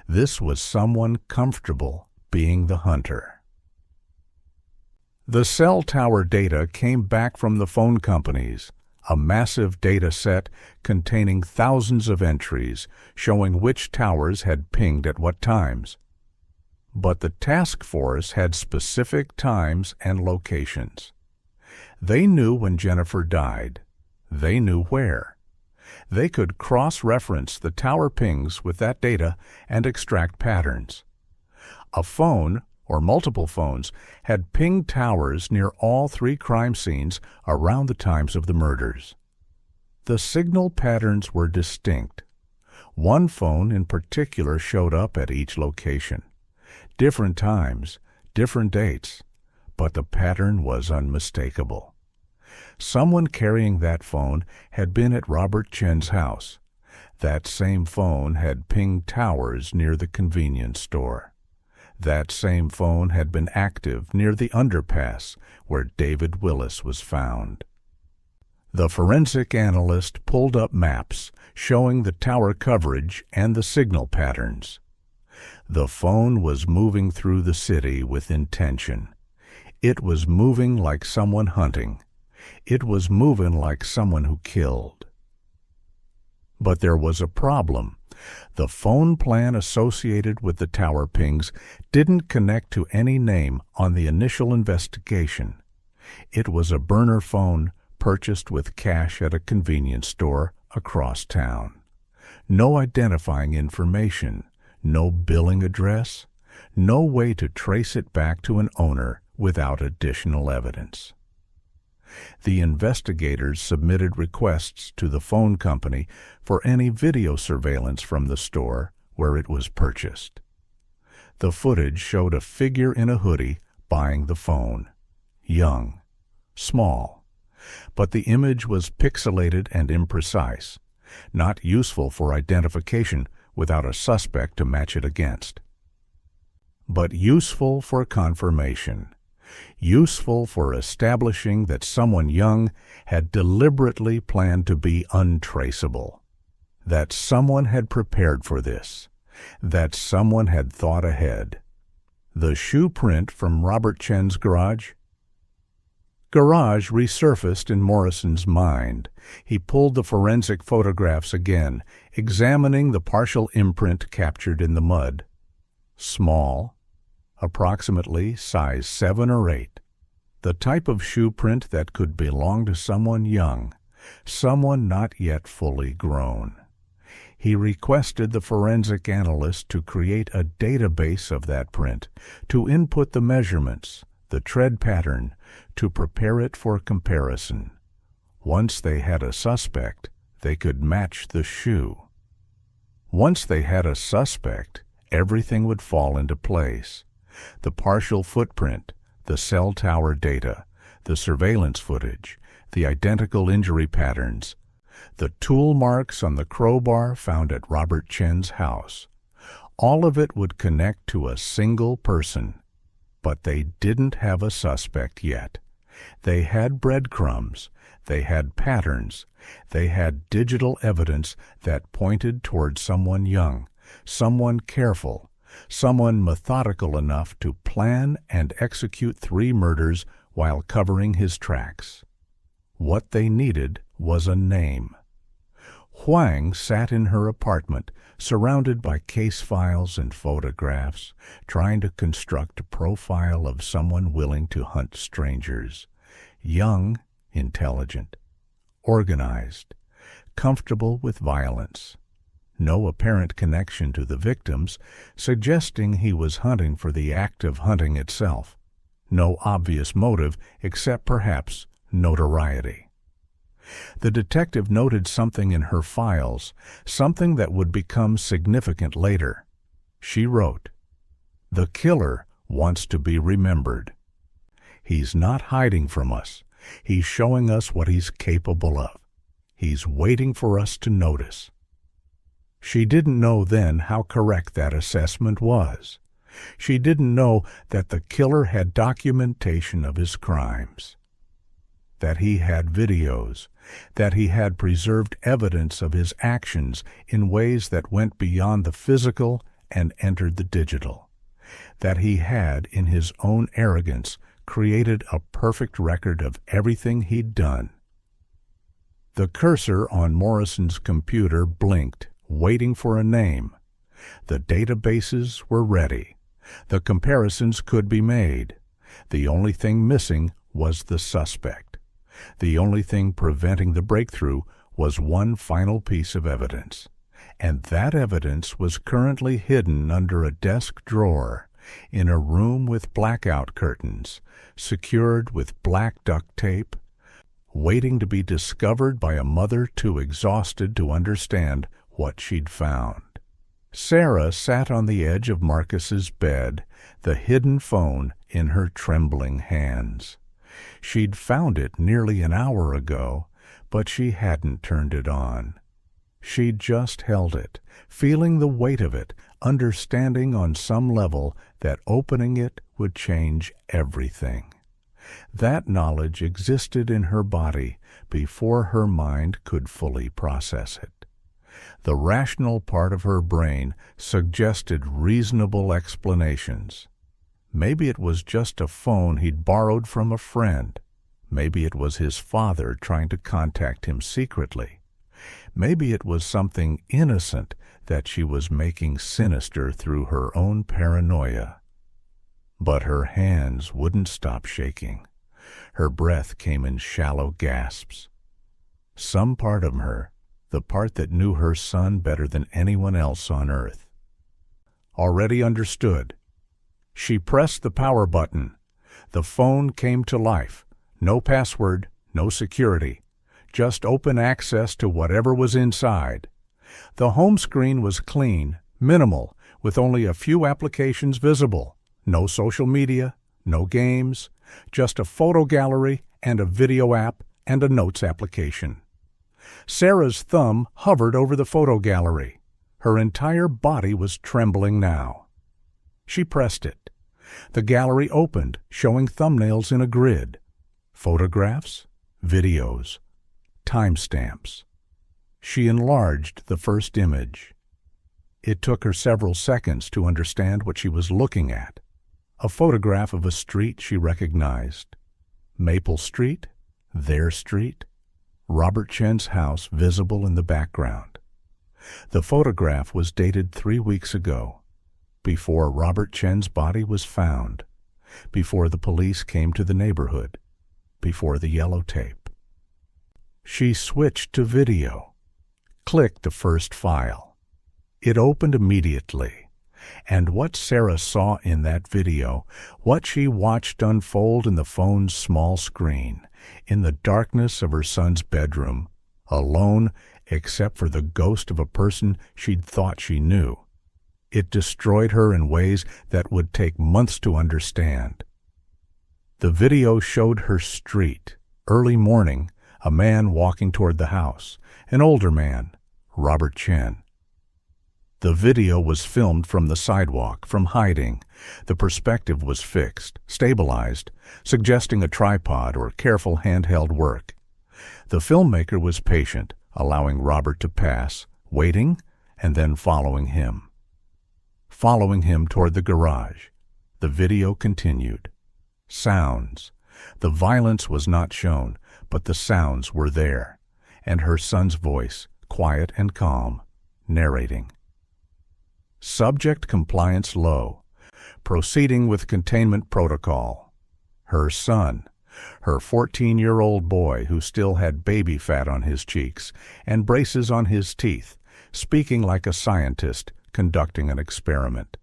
This was someone comfortable being the hunter. The cell tower data came back from the phone companies, a massive data set containing thousands of entries showing which towers had pinged at what times. But the task force had specific times and locations. They knew when Jennifer died. They knew where. They could cross-reference the tower pings with that data and extract patterns. A phone, or multiple phones, had pinged towers near all 3 crime scenes around the times of the murders. The signal patterns were distinct. One phone in particular showed up at each location. Different times, different dates, but the pattern was unmistakable. Someone carrying that phone had been at Robert Chen's house. That same phone had pinged towers near the convenience store. That same phone had been active near the underpass where David Willis was found. The forensic analyst pulled up maps showing the tower coverage and the signal patterns. The phone was moving through the city with intention. It was moving like someone hunting. It was moving like someone who killed. But there was a problem. The phone plan associated with the tower pings didn't connect to any name on the initial investigation. It was a burner phone purchased with cash at a convenience store across town. No identifying information, no billing address, no way to trace it back to an owner without additional evidence. The investigators submitted requests to the phone company for any video surveillance from the store where it was purchased. The footage showed a figure in a hoodie buying the phone. Young, small, but the image was pixelated and imprecise, not useful for identification without a suspect to match it against. But useful for confirmation. Useful for establishing that someone young had deliberately planned to be untraceable, that someone had prepared for this, that someone had thought ahead. The shoe print from Robert Chen's garage? Garage resurfaced in Morrison's mind. He pulled the forensic photographs again, examining the partial imprint captured in the mud. Small, approximately size 7 or 8. The type of shoe print that could belong to someone young, someone not yet fully grown. He requested the forensic analyst to create a database of that print, to input the measurements, the tread pattern, to prepare it for comparison. Once they had a suspect, they could match the shoe. Once they had a suspect, everything would fall into place. The partial footprint, the cell tower data, the surveillance footage, the identical injury patterns, the tool marks on the crowbar found at Robert Chen's house. All of it would connect to a single person. But they didn't have a suspect yet. They had breadcrumbs, they had patterns, they had digital evidence that pointed toward someone young, someone careful, someone methodical enough to plan and execute 3 murders while covering his tracks. What they needed was a name. Huang sat in her apartment, surrounded by case files and photographs, trying to construct a profile of someone willing to hunt strangers. Young, intelligent, organized, comfortable with violence. No apparent connection to the victims, suggesting he was hunting for the act of hunting itself. No obvious motive except perhaps notoriety. The detective noted something in her files, something that would become significant later. She wrote, "The killer wants to be remembered. He's not hiding from us. He's showing us what he's capable of. He's waiting for us to notice." She didn't know then how correct that assessment was. She didn't know that the killer had documentation of his crimes, that he had videos, that he had preserved evidence of his actions in ways that went beyond the physical and entered the digital, that he had, in his own arrogance, created a perfect record of everything he'd done. The cursor on Morrison's computer blinked, waiting for a name. The databases were ready. The comparisons could be made. The only thing missing was the suspect. The only thing preventing the breakthrough was one final piece of evidence, and that evidence was currently hidden under a desk drawer in a room with blackout curtains, secured with black duct tape, waiting to be discovered by a mother too exhausted to understand what she'd found. Sarah sat on the edge of Marcus's bed, the hidden phone in her trembling hands. She'd found it nearly an hour ago, but she hadn't turned it on. She'd just held it, feeling the weight of it, understanding on some level that opening it would change everything. That knowledge existed in her body before her mind could fully process it. The rational part of her brain suggested reasonable explanations. Maybe it was just a phone he'd borrowed from a friend. Maybe it was his father trying to contact him secretly. Maybe it was something innocent that she was making sinister through her own paranoia. But her hands wouldn't stop shaking. Her breath came in shallow gasps. Some part of her, the part that knew her son better than anyone else on earth, already understood. She pressed the power button. The phone came to life. No password, no security, just open access to whatever was inside. The home screen was clean, minimal, with only a few applications visible. No social media, no games, just a photo gallery and a video app and a notes application. Sarah's thumb hovered over the photo gallery. Her entire body was trembling now. She pressed it. The gallery opened, showing thumbnails in a grid. Photographs, videos, timestamps. She enlarged the first image. It took her several seconds to understand what she was looking at. A photograph of a street she recognized. Maple Street, their street, Robert Chen's house visible in the background. The photograph was dated 3 weeks ago, before Robert Chen's body was found, before the police came to the neighborhood, before the yellow tape. She switched to video, clicked the first file. It opened immediately, and what Sarah saw in that video, what she watched unfold in the phone's small screen, in the darkness of her son's bedroom, alone except for the ghost of a person she'd thought she knew. It destroyed her in ways that would take months to understand. The video showed her street, early morning, a man walking toward the house, an older man, Robert Chen. The video was filmed from the sidewalk, from hiding. The perspective was fixed, stabilized, suggesting a tripod or careful handheld work. The filmmaker was patient, allowing Robert to pass, waiting, and then following him. Following him toward the garage. The video continued. Sounds. The violence was not shown, but the sounds were there, and her son's voice, quiet and calm, narrating. Subject compliance low. Proceeding with containment protocol. Her son, her 14-year-old boy who still had baby fat on his cheeks and braces on his teeth, speaking like a scientist conducting an experiment.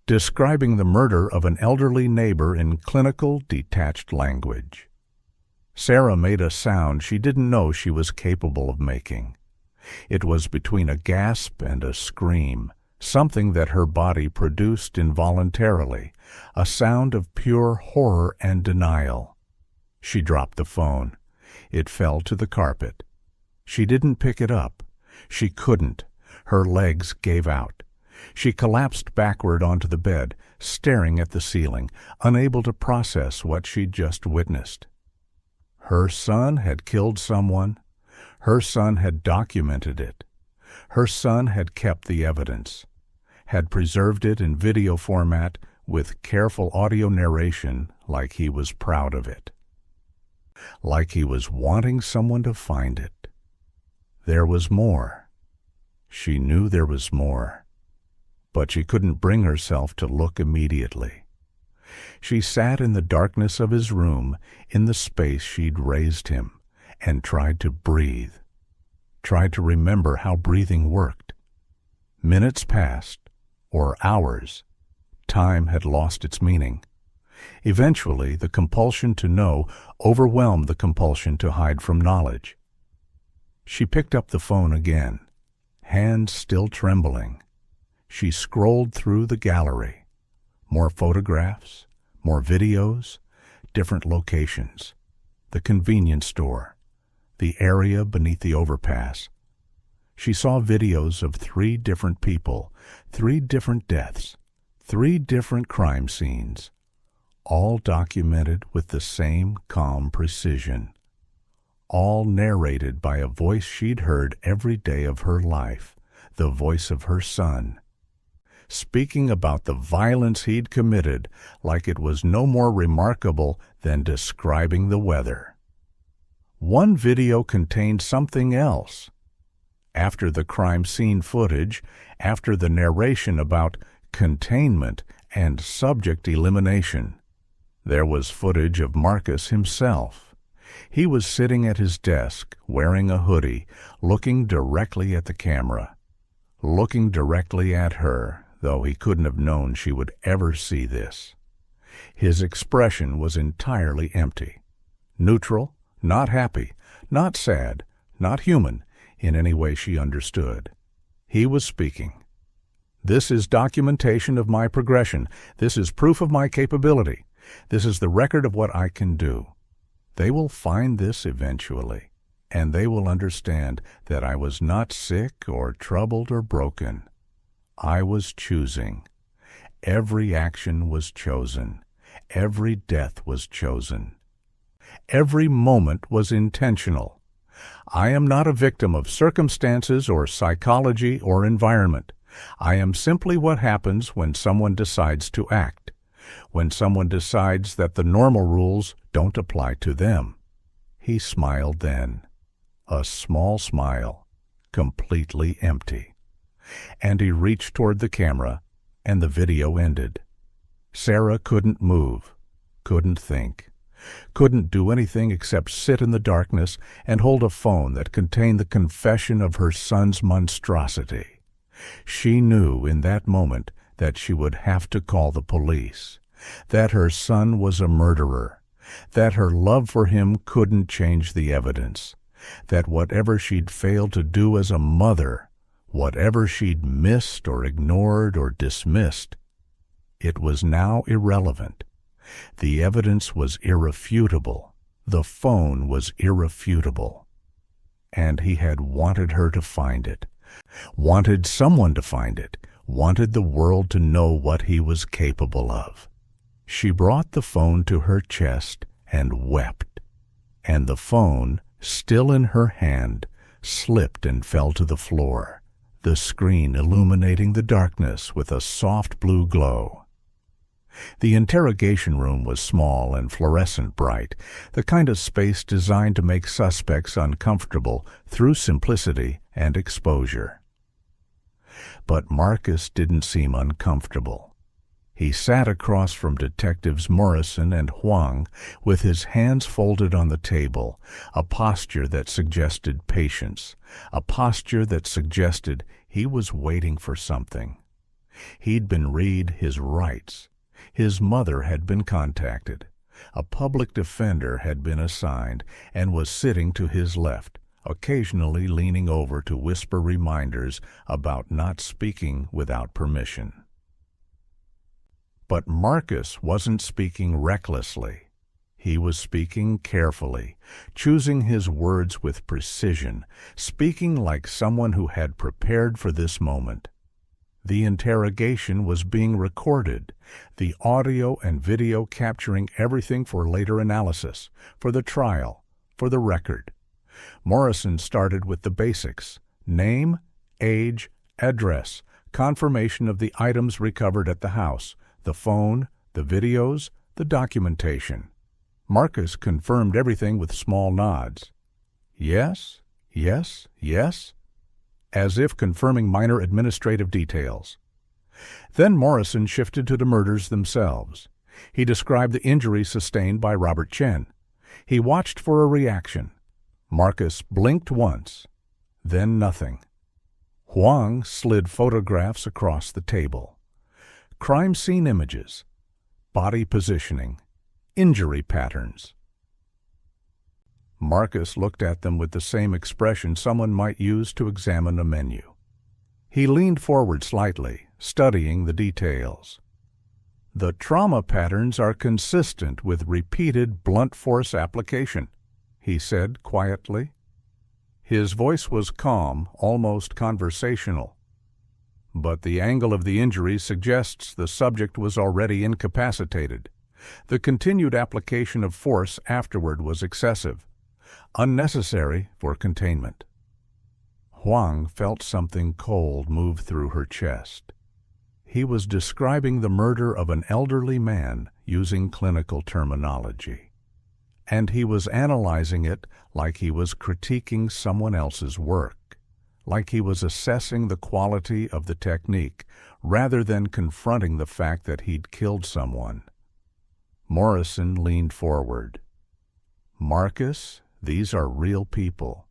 Describing the murder of an elderly neighbor in clinical, detached language. Sarah made a sound she didn't know she was capable of making. It was between a gasp and a scream, something that her body produced involuntarily, a sound of pure horror and denial. She dropped the phone. It fell to the carpet. She didn't pick it up. She couldn't. Her legs gave out. She collapsed backward onto the bed, staring at the ceiling, unable to process what she'd just witnessed. Her son had killed someone. Her son had documented it. Her son had kept the evidence, had preserved it in video format with careful audio narration like he was proud of it. Like he was wanting someone to find it. There was more. She knew there was more, but she couldn't bring herself to look immediately. She sat in the darkness of his room, in the space she'd raised him, and tried to breathe, tried to remember how breathing worked. Minutes passed, or hours. Time had lost its meaning. Eventually, the compulsion to know overwhelmed the compulsion to hide from knowledge. She picked up the phone again, hands still trembling. She scrolled through the gallery. More photographs, more videos, different locations. The convenience store, the area beneath the overpass. She saw videos of 3 different people, 3 different deaths, 3 different crime scenes, all documented with the same calm precision, all narrated by a voice she'd heard every day of her life, the voice of her son, speaking about the violence he'd committed like it was no more remarkable than describing the weather. One video contained something else. After the crime scene footage, after the narration about containment and subject elimination, there was footage of Marcus himself. He was sitting at his desk, wearing a hoodie, looking directly at the camera, looking directly at her, though he couldn't have known she would ever see this. His expression was entirely empty, neutral, not happy, not sad, not human in any way she understood. He was speaking. This is documentation of my progression. This is proof of my capability. This is the record of what I can do. They will find this eventually, and they will understand that I was not sick or troubled or broken. I was choosing. Every action was chosen. Every death was chosen. Every moment was intentional. I am not a victim of circumstances or psychology or environment. I am simply what happens when someone decides to act, when someone decides that the normal rules don't apply to them. He smiled then, a small smile, completely empty. And he reached toward the camera, and the video ended. Sarah couldn't move, couldn't think, couldn't do anything except sit in the darkness and hold a phone that contained the confession of her son's monstrosity. She knew in that moment that she would have to call the police, that her son was a murderer, that her love for him couldn't change the evidence, that whatever she'd failed to do as a mother, whatever she'd missed or ignored or dismissed, it was now irrelevant. The evidence was irrefutable. The phone was irrefutable. And he had wanted her to find it, wanted someone to find it, wanted the world to know what he was capable of. She brought the phone to her chest and wept, and the phone, still in her hand, slipped and fell to the floor, the screen illuminating the darkness with a soft blue glow. The interrogation room was small and fluorescent bright, the kind of space designed to make suspects uncomfortable through simplicity and exposure. But Marcus didn't seem uncomfortable. He sat across from Detectives Morrison and Huang with his hands folded on the table, a posture that suggested patience, a posture that suggested he was waiting for something. He'd been read his rights. His mother had been contacted. A public defender had been assigned and was sitting to his left, occasionally leaning over to whisper reminders about not speaking without permission. But Marcus wasn't speaking recklessly. He was speaking carefully, choosing his words with precision, speaking like someone who had prepared for this moment. The interrogation was being recorded, the audio and video capturing everything for later analysis, for the trial, for the record. Morrison started with the basics: name, age, address, confirmation of the items recovered at the house, the phone, the videos, the documentation. Marcus confirmed everything with small nods. Yes, yes, yes, as if confirming minor administrative details. Then Morrison shifted to the murders themselves. He described the injuries sustained by Robert Chen. He watched for a reaction. Marcus blinked once, then nothing. Huang slid photographs across the table. Crime scene images, body positioning, injury patterns. Marcus looked at them with the same expression someone might use to examine a menu. He leaned forward slightly, studying the details. The trauma patterns are consistent with repeated blunt force application, he said quietly. His voice was calm, almost conversational. But the angle of the injury suggests the subject was already incapacitated. The continued application of force afterward was excessive, unnecessary for containment. Huang felt something cold move through her chest. He was describing the murder of an elderly man using clinical terminology, and he was analyzing it like he was critiquing someone else's work, like he was assessing the quality of the technique rather than confronting the fact that he'd killed someone. Morrison leaned forward. Marcus, these are real people.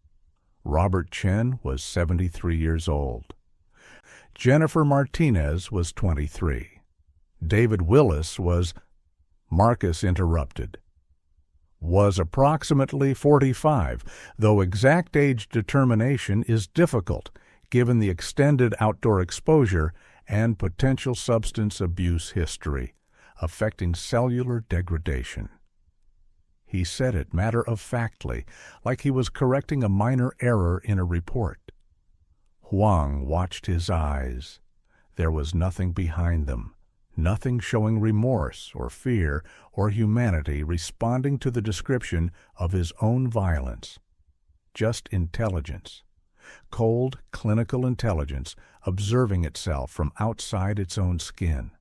Robert Chen was 73 years old. Jennifer Martinez was 23. David Willis was... Marcus interrupted. Was approximately 45, though exact age determination is difficult given the extended outdoor exposure and potential substance abuse history, affecting cellular degradation. He said it matter-of-factly, like he was correcting a minor error in a report. Huang watched his eyes. There was nothing behind them, nothing showing remorse or fear or humanity responding to the description of his own violence. Just intelligence. Cold, clinical intelligence observing itself from outside its own skin.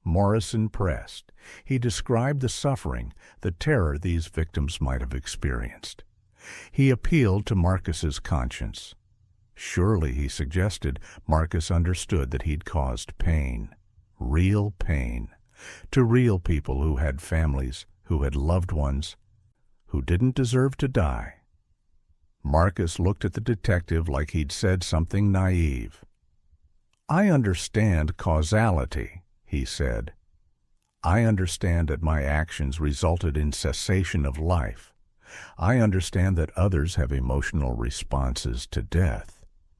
Morrison pressed. He described the suffering, the terror these victims might have experienced. He appealed to Marcus's conscience. Surely, he suggested, Marcus understood that he'd caused pain, real pain, to real people who had families, who had loved ones, who didn't deserve to die. Marcus looked at the detective like he'd said something naive. "I understand causality," he said. "I understand that my actions resulted in cessation of life. I understand that others have emotional responses to death.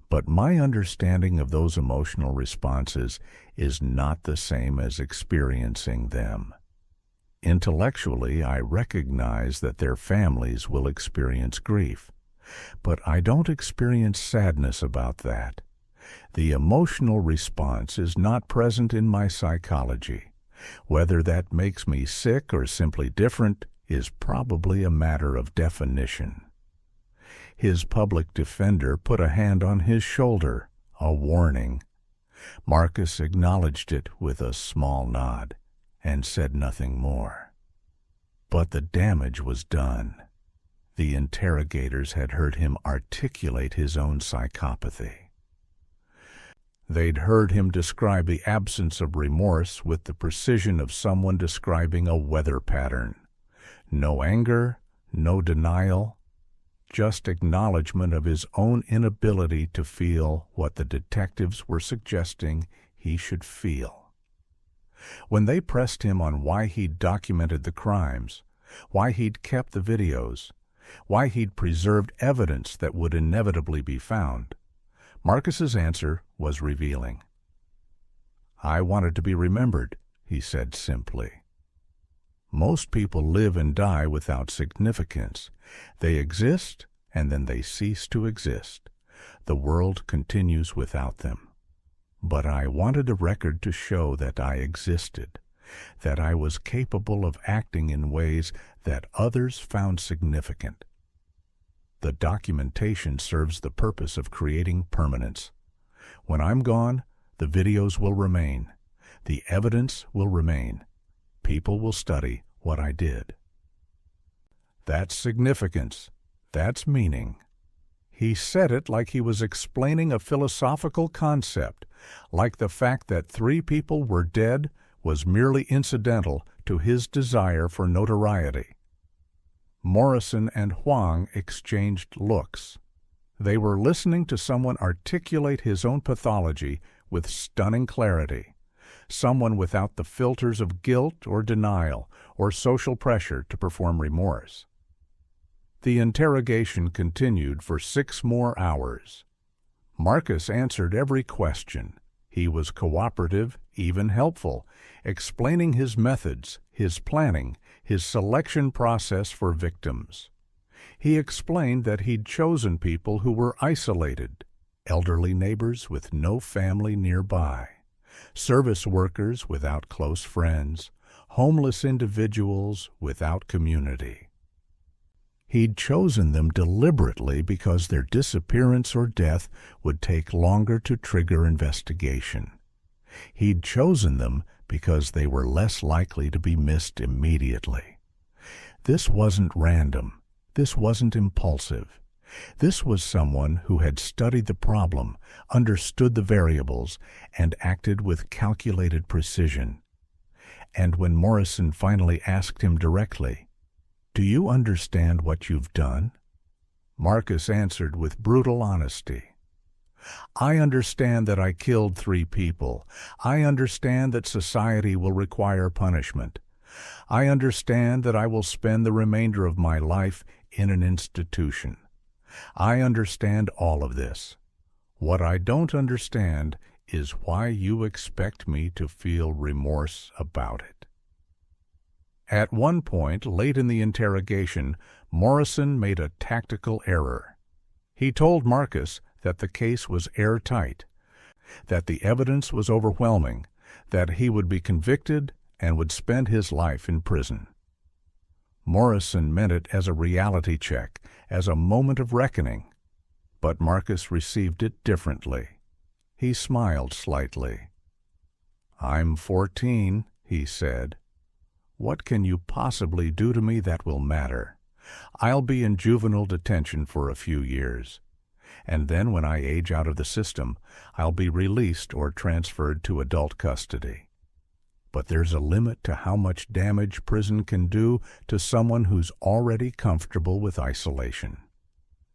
But my understanding of those emotional responses is not the same as experiencing them. Intellectually, I recognize that their families will experience grief. But I don't experience sadness about that. The emotional response is not present in my psychology. Whether that makes me sick or simply different is probably a matter of definition. His public defender put a hand on his shoulder, a warning. Marcus acknowledged it with a small nod and said nothing more. But the damage was done. The interrogators had heard him articulate his own psychopathy. They'd heard him describe the absence of remorse with the precision of someone describing a weather pattern. No anger, no denial, just acknowledgement of his own inability to feel what the detectives were suggesting he should feel. When they pressed him on why he'd documented the crimes, why he'd kept the videos, why he'd preserved evidence that would inevitably be found, Marcus's answer was revealing. "I wanted to be remembered," he said simply. Most people live and die without significance. They exist, and then they cease to exist. The world continues without them. But I wanted a record to show that I existed, that I was capable of acting in ways that others found significant. The documentation serves the purpose of creating permanence. When I'm gone, the videos will remain. The evidence will remain. People will study what I did. That's significance. That's meaning. He said it like he was explaining a philosophical concept, like the fact that 3 people were dead was merely incidental to his desire for notoriety. Morrison and Huang exchanged looks. They were listening to someone articulate his own pathology with stunning clarity, someone without the filters of guilt or denial or social pressure to perform remorse. The interrogation continued for 6 more hours. Marcus answered every question. He was cooperative, even helpful, explaining his methods, his planning, his selection process for victims. He explained that he'd chosen people who were isolated, elderly neighbors with no family nearby, service workers without close friends, homeless individuals without community. He'd chosen them deliberately because their disappearance or death would take longer to trigger investigation. He'd chosen them because they were less likely to be missed immediately. This wasn't random. This wasn't impulsive. This was someone who had studied the problem, understood the variables, and acted with calculated precision. And when Morrison finally asked him directly, "Do you understand what you've done?" Marcus answered with brutal honesty. "I understand that I killed 3 people. I understand that society will require punishment. I understand that I will spend the remainder of my life in an institution. I understand all of this. What I don't understand is why you expect me to feel remorse about it." At one point, late in the interrogation, Morrison made a tactical error. He told Marcus that the case was airtight, that the evidence was overwhelming, that he would be convicted and would spend his life in prison. Morrison meant it as a reality check, as a moment of reckoning. But Marcus received it differently. He smiled slightly. "I'm 14, he said. "What can you possibly do to me that will matter? I'll be in juvenile detention for a few years. And then when I age out of the system, I'll be released or transferred to adult custody. But there's a limit to how much damage prison can do to someone who's already comfortable with isolation.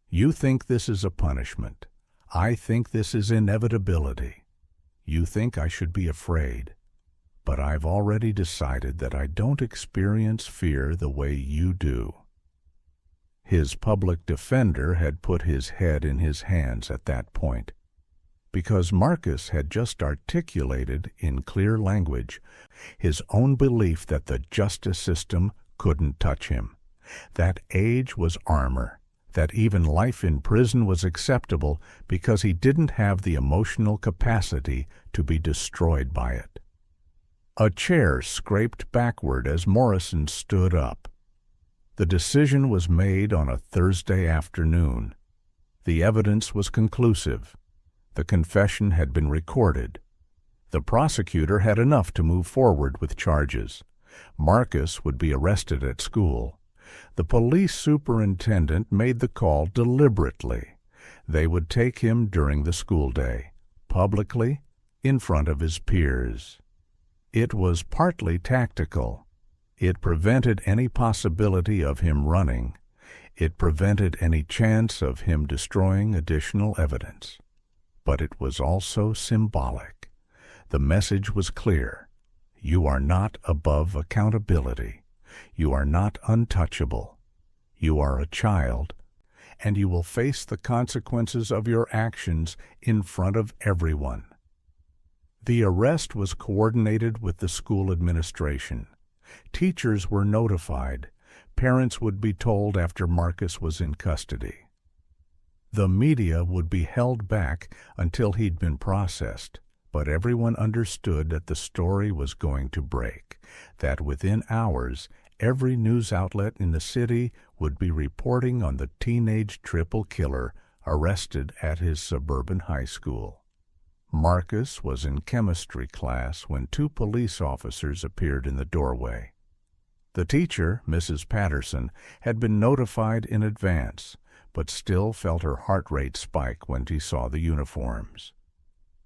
You think this is a punishment. I think this is inevitability. You think I should be afraid. But I've already decided that I don't experience fear the way you do." His public defender had put his head in his hands at that point, because Marcus had just articulated in clear language his own belief that the justice system couldn't touch him, that age was armor, that even life in prison was acceptable because he didn't have the emotional capacity to be destroyed by it. A chair scraped backward as Morrison stood up. The decision was made on a Thursday afternoon. The evidence was conclusive. The confession had been recorded. The prosecutor had enough to move forward with charges. Marcus would be arrested at school. The police superintendent made the call deliberately. They would take him during the school day, publicly, in front of his peers. It was partly tactical. It prevented any possibility of him running. It prevented any chance of him destroying additional evidence. But it was also symbolic. The message was clear. You are not above accountability. You are not untouchable. You are a child, and you will face the consequences of your actions in front of everyone. The arrest was coordinated with the school administration. Teachers were notified. Parents would be told after Marcus was in custody. The media would be held back until he'd been processed, but everyone understood that the story was going to break, that within hours, every news outlet in the city would be reporting on the teenage triple killer arrested at his suburban high school. Marcus was in chemistry class when two police officers appeared in the doorway. The teacher, Mrs. Patterson, had been notified in advance, but still felt her heart rate spike when she saw the uniforms.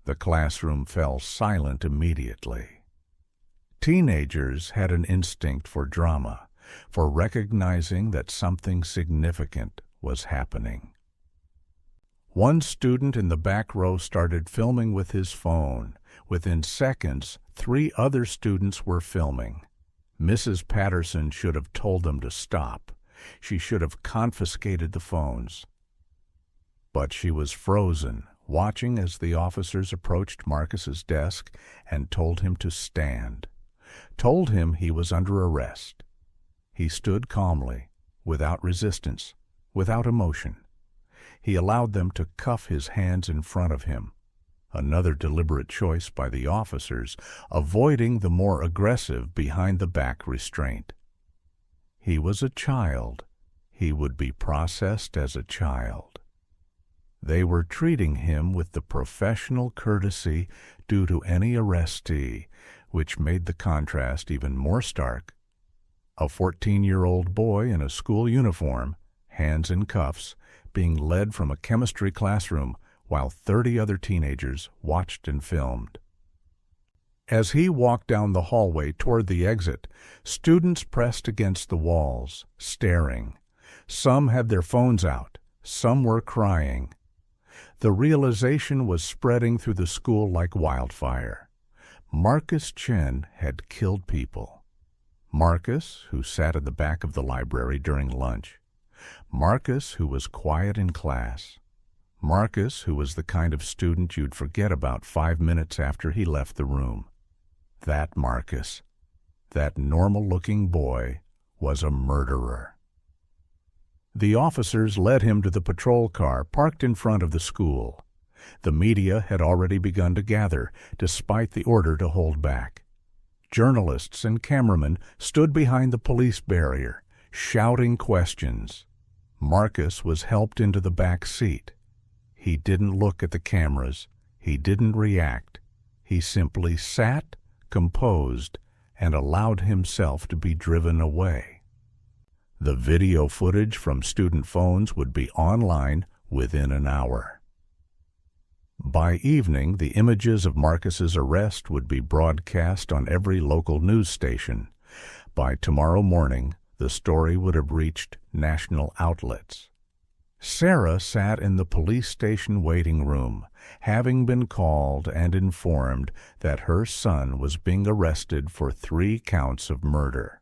The classroom fell silent immediately. Teenagers had an instinct for drama, for recognizing that something significant was happening. One student in the back row started filming with his phone. Within seconds, 3 other students were filming. Mrs. Patterson should have told them to stop. She should have confiscated the phones. But she was frozen, watching as the officers approached Marcus's desk and told him to stand. Told him he was under arrest. He stood calmly, without resistance, without emotion. He allowed them to cuff his hands in front of him, another deliberate choice by the officers, avoiding the more aggressive behind-the-back restraint. He was a child. He would be processed as a child. They were treating him with the professional courtesy due to any arrestee, which made the contrast even more stark. A 14-year-old boy in a school uniform, hands in cuffs, being led from a chemistry classroom while 30 other teenagers watched and filmed. As he walked down the hallway toward the exit, students pressed against the walls, staring. Some had their phones out, some were crying. The realization was spreading through the school like wildfire. Marcus Chen had killed people. Marcus, who sat in the back of the library during lunch. Marcus, who was quiet in class. Marcus, who was the kind of student you'd forget about 5 minutes after he left the room. That Marcus, that normal-looking boy, was a murderer. The officers led him to the patrol car parked in front of the school. The media had already begun to gather, despite the order to hold back. Journalists and cameramen stood behind the police barrier, shouting questions. Marcus was helped into the back seat. He didn't look at the cameras. He didn't react. He simply sat, composed, and allowed himself to be driven away. The video footage from student phones would be online within an hour. By evening, the images of Marcus's arrest would be broadcast on every local news station. By tomorrow morning, the story would have reached national outlets. Sarah sat in the police station waiting room, having been called and informed that her son was being arrested for 3 counts of murder.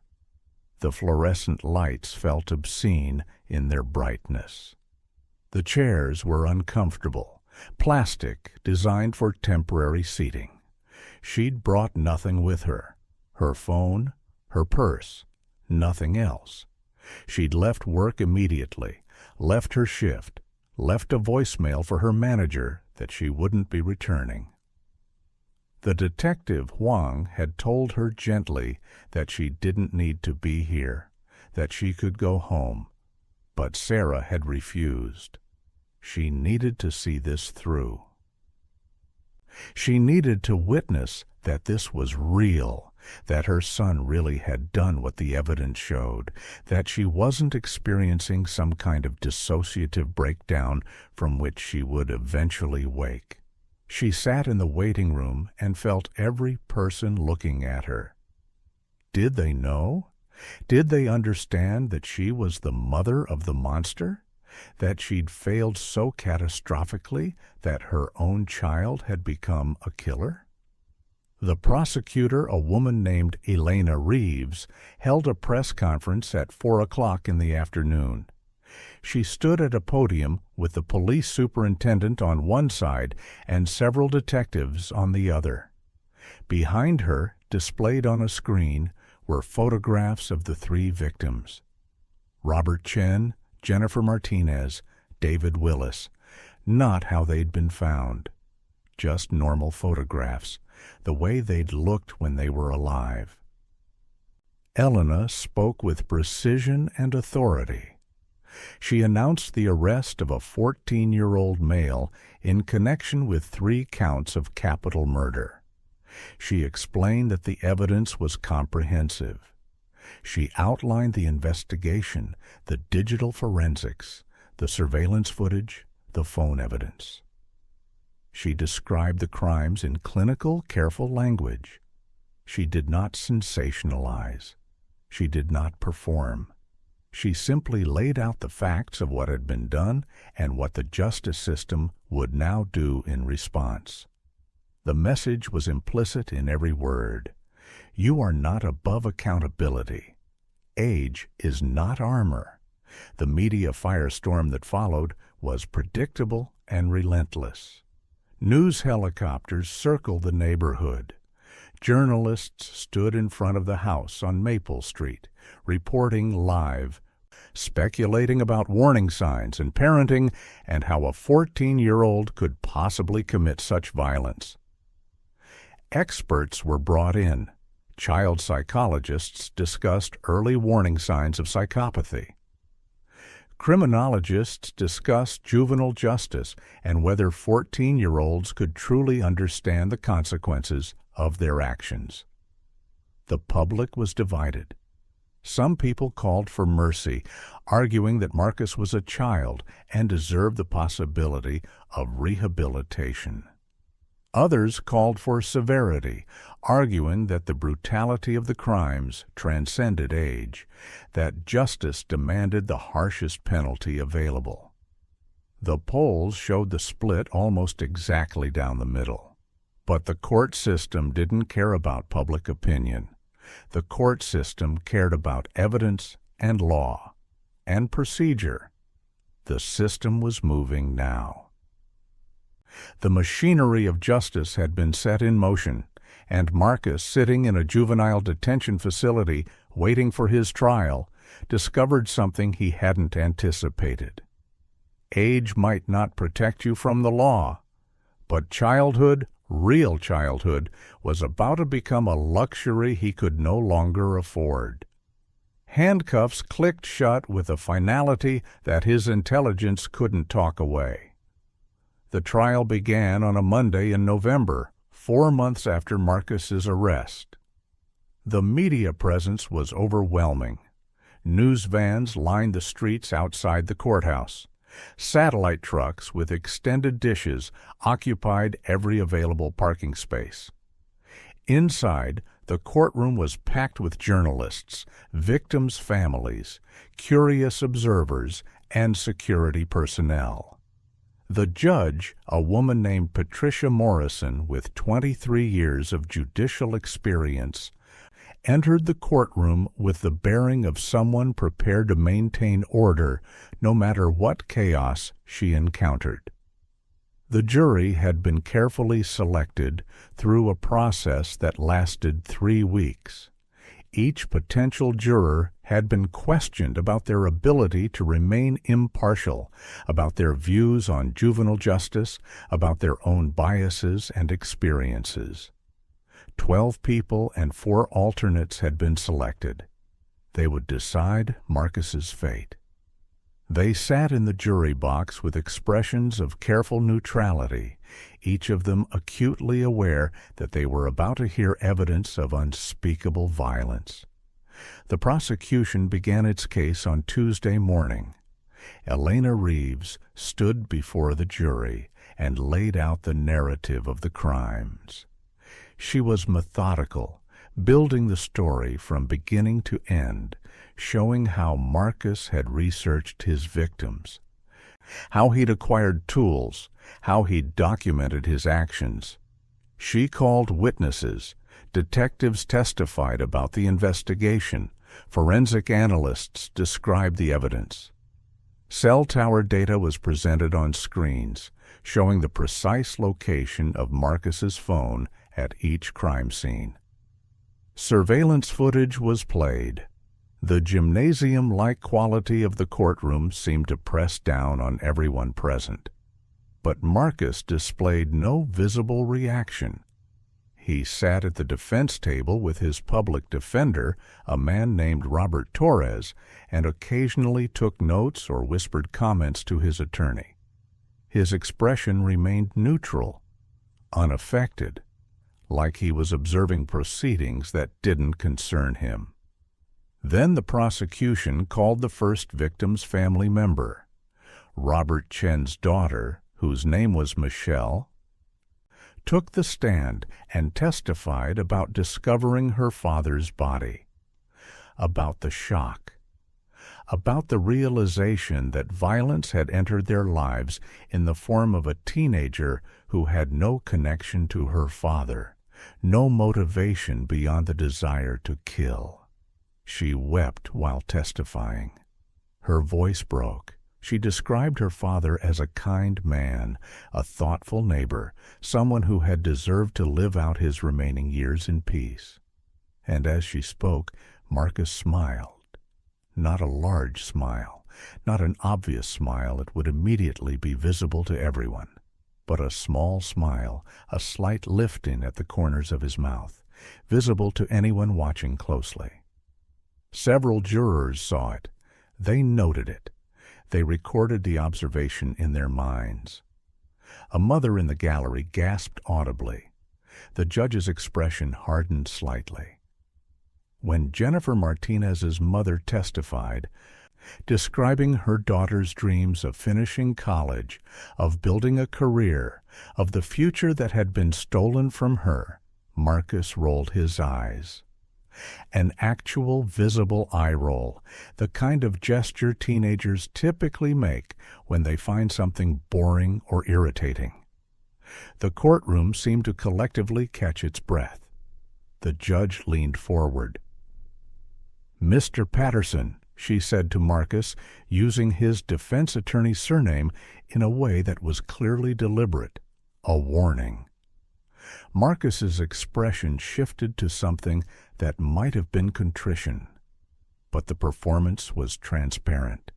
The fluorescent lights felt obscene in their brightness. The chairs were uncomfortable, plastic, designed for temporary seating. She'd brought nothing with her. Her phone, her purse, nothing else. She'd left work immediately, left her shift, left a voicemail for her manager that she wouldn't be returning. The detective, Huang, had told her gently that she didn't need to be here, that she could go home. But Sarah had refused. She needed to see this through. She needed to witness that this was real, that her son really had done what the evidence showed, that she wasn't experiencing some kind of dissociative breakdown from which she would eventually wake. She sat in the waiting room and felt every person looking at her. Did they know? Did they understand that she was the mother of the monster? That she'd failed so catastrophically that her own child had become a killer? The prosecutor, a woman named Elena Reeves, held a press conference at 4 o'clock in the afternoon. She stood at a podium with the police superintendent on one side and several detectives on the other. Behind her, displayed on a screen, were photographs of the 3 victims: Robert Chen, Jennifer Martinez, David Willis. Not how they'd been found. Just normal photographs, the way they'd looked when they were alive. Elena spoke with precision and authority. She announced the arrest of a 14-year-old male in connection with 3 counts of capital murder. She explained that the evidence was comprehensive. She outlined the investigation, the digital forensics, the surveillance footage, the phone evidence. She described the crimes in clinical, careful language. She did not sensationalize. She did not perform. She simply laid out the facts of what had been done and what the justice system would now do in response. The message was implicit in every word. You are not above accountability. Age is not armor. The media firestorm that followed was predictable and relentless. News helicopters circled the neighborhood. Journalists stood in front of the house on Maple Street, reporting live, speculating about warning signs and parenting and how a 14-year-old could possibly commit such violence. Experts were brought in. Child psychologists discussed early warning signs of psychopathy. Criminologists discussed juvenile justice and whether 14-year-olds could truly understand the consequences of their actions. The public was divided. Some people called for mercy, arguing that Marcus was a child and deserved the possibility of rehabilitation. Others called for severity, arguing that the brutality of the crimes transcended age, that justice demanded the harshest penalty available. The polls showed the split almost exactly down the middle. But the court system didn't care about public opinion. The court system cared about evidence and law and procedure. The system was moving now. The machinery of justice had been set in motion, and Marcus, sitting in a juvenile detention facility waiting for his trial, discovered something he hadn't anticipated. Age might not protect you from the law, but childhood, real childhood, was about to become a luxury he could no longer afford. Handcuffs clicked shut with a finality that his intelligence couldn't talk away. The trial began on a Monday in November, 4 months after Marcus's arrest. The media presence was overwhelming. News vans lined the streets outside the courthouse. Satellite trucks with extended dishes occupied every available parking space. Inside, the courtroom was packed with journalists, victims' families, curious observers, and security personnel. The judge, a woman named Patricia Morrison with 23 years of judicial experience, entered the courtroom with the bearing of someone prepared to maintain order no matter what chaos she encountered. The jury had been carefully selected through a process that lasted 3 weeks. Each potential juror had been questioned about their ability to remain impartial, about their views on juvenile justice, about their own biases and experiences. 12 people and 4 alternates had been selected. They would decide Marcus's fate. They sat in the jury box with expressions of careful neutrality, each of them acutely aware that they were about to hear evidence of unspeakable violence. The prosecution began its case on Tuesday morning. Elena Reeves stood before the jury and laid out the narrative of the crimes. She was methodical, building the story from beginning to end, showing how Marcus had researched his victims, how he'd acquired tools, how he'd documented his actions. She called witnesses. Detectives testified about the investigation. Forensic analysts described the evidence. Cell tower data was presented on screens, showing the precise location of Marcus's phone at each crime scene. Surveillance footage was played. The gymnasium-like quality of the courtroom seemed to press down on everyone present. But Marcus displayed no visible reaction. He sat at the defense table with his public defender, a man named Robert Torres, and occasionally took notes or whispered comments to his attorney. His expression remained neutral, unaffected, like he was observing proceedings that didn't concern him. Then the prosecution called the first victim's family member, Robert Chen's daughter, whose name was Michelle, took the stand and testified about discovering her father's body, about the shock, about the realization that violence had entered their lives in the form of a teenager who had no connection to her father, no motivation beyond the desire to kill. She wept while testifying. Her voice broke. She described her father as a kind man, a thoughtful neighbor, someone who had deserved to live out his remaining years in peace. And as she spoke, Marcus smiled. Not a large smile, not an obvious smile that would immediately be visible to everyone, but a small smile, a slight lifting at the corners of his mouth, visible to anyone watching closely. Several jurors saw it. They noted it. They recorded the observation in their minds. A mother in the gallery gasped audibly. The judge's expression hardened slightly. When Jennifer Martinez's mother testified, describing her daughter's dreams of finishing college, of building a career, of the future that had been stolen from her, Marcus rolled his eyes. An actual visible eye roll, the kind of gesture teenagers typically make when they find something boring or irritating. The courtroom seemed to collectively catch its breath. The judge leaned forward. "Mr. Patterson," she said to Marcus, using his defense attorney's surname in a way that was clearly deliberate, a warning. Marcus's expression shifted to something that might have been contrition. But the performance was transparent.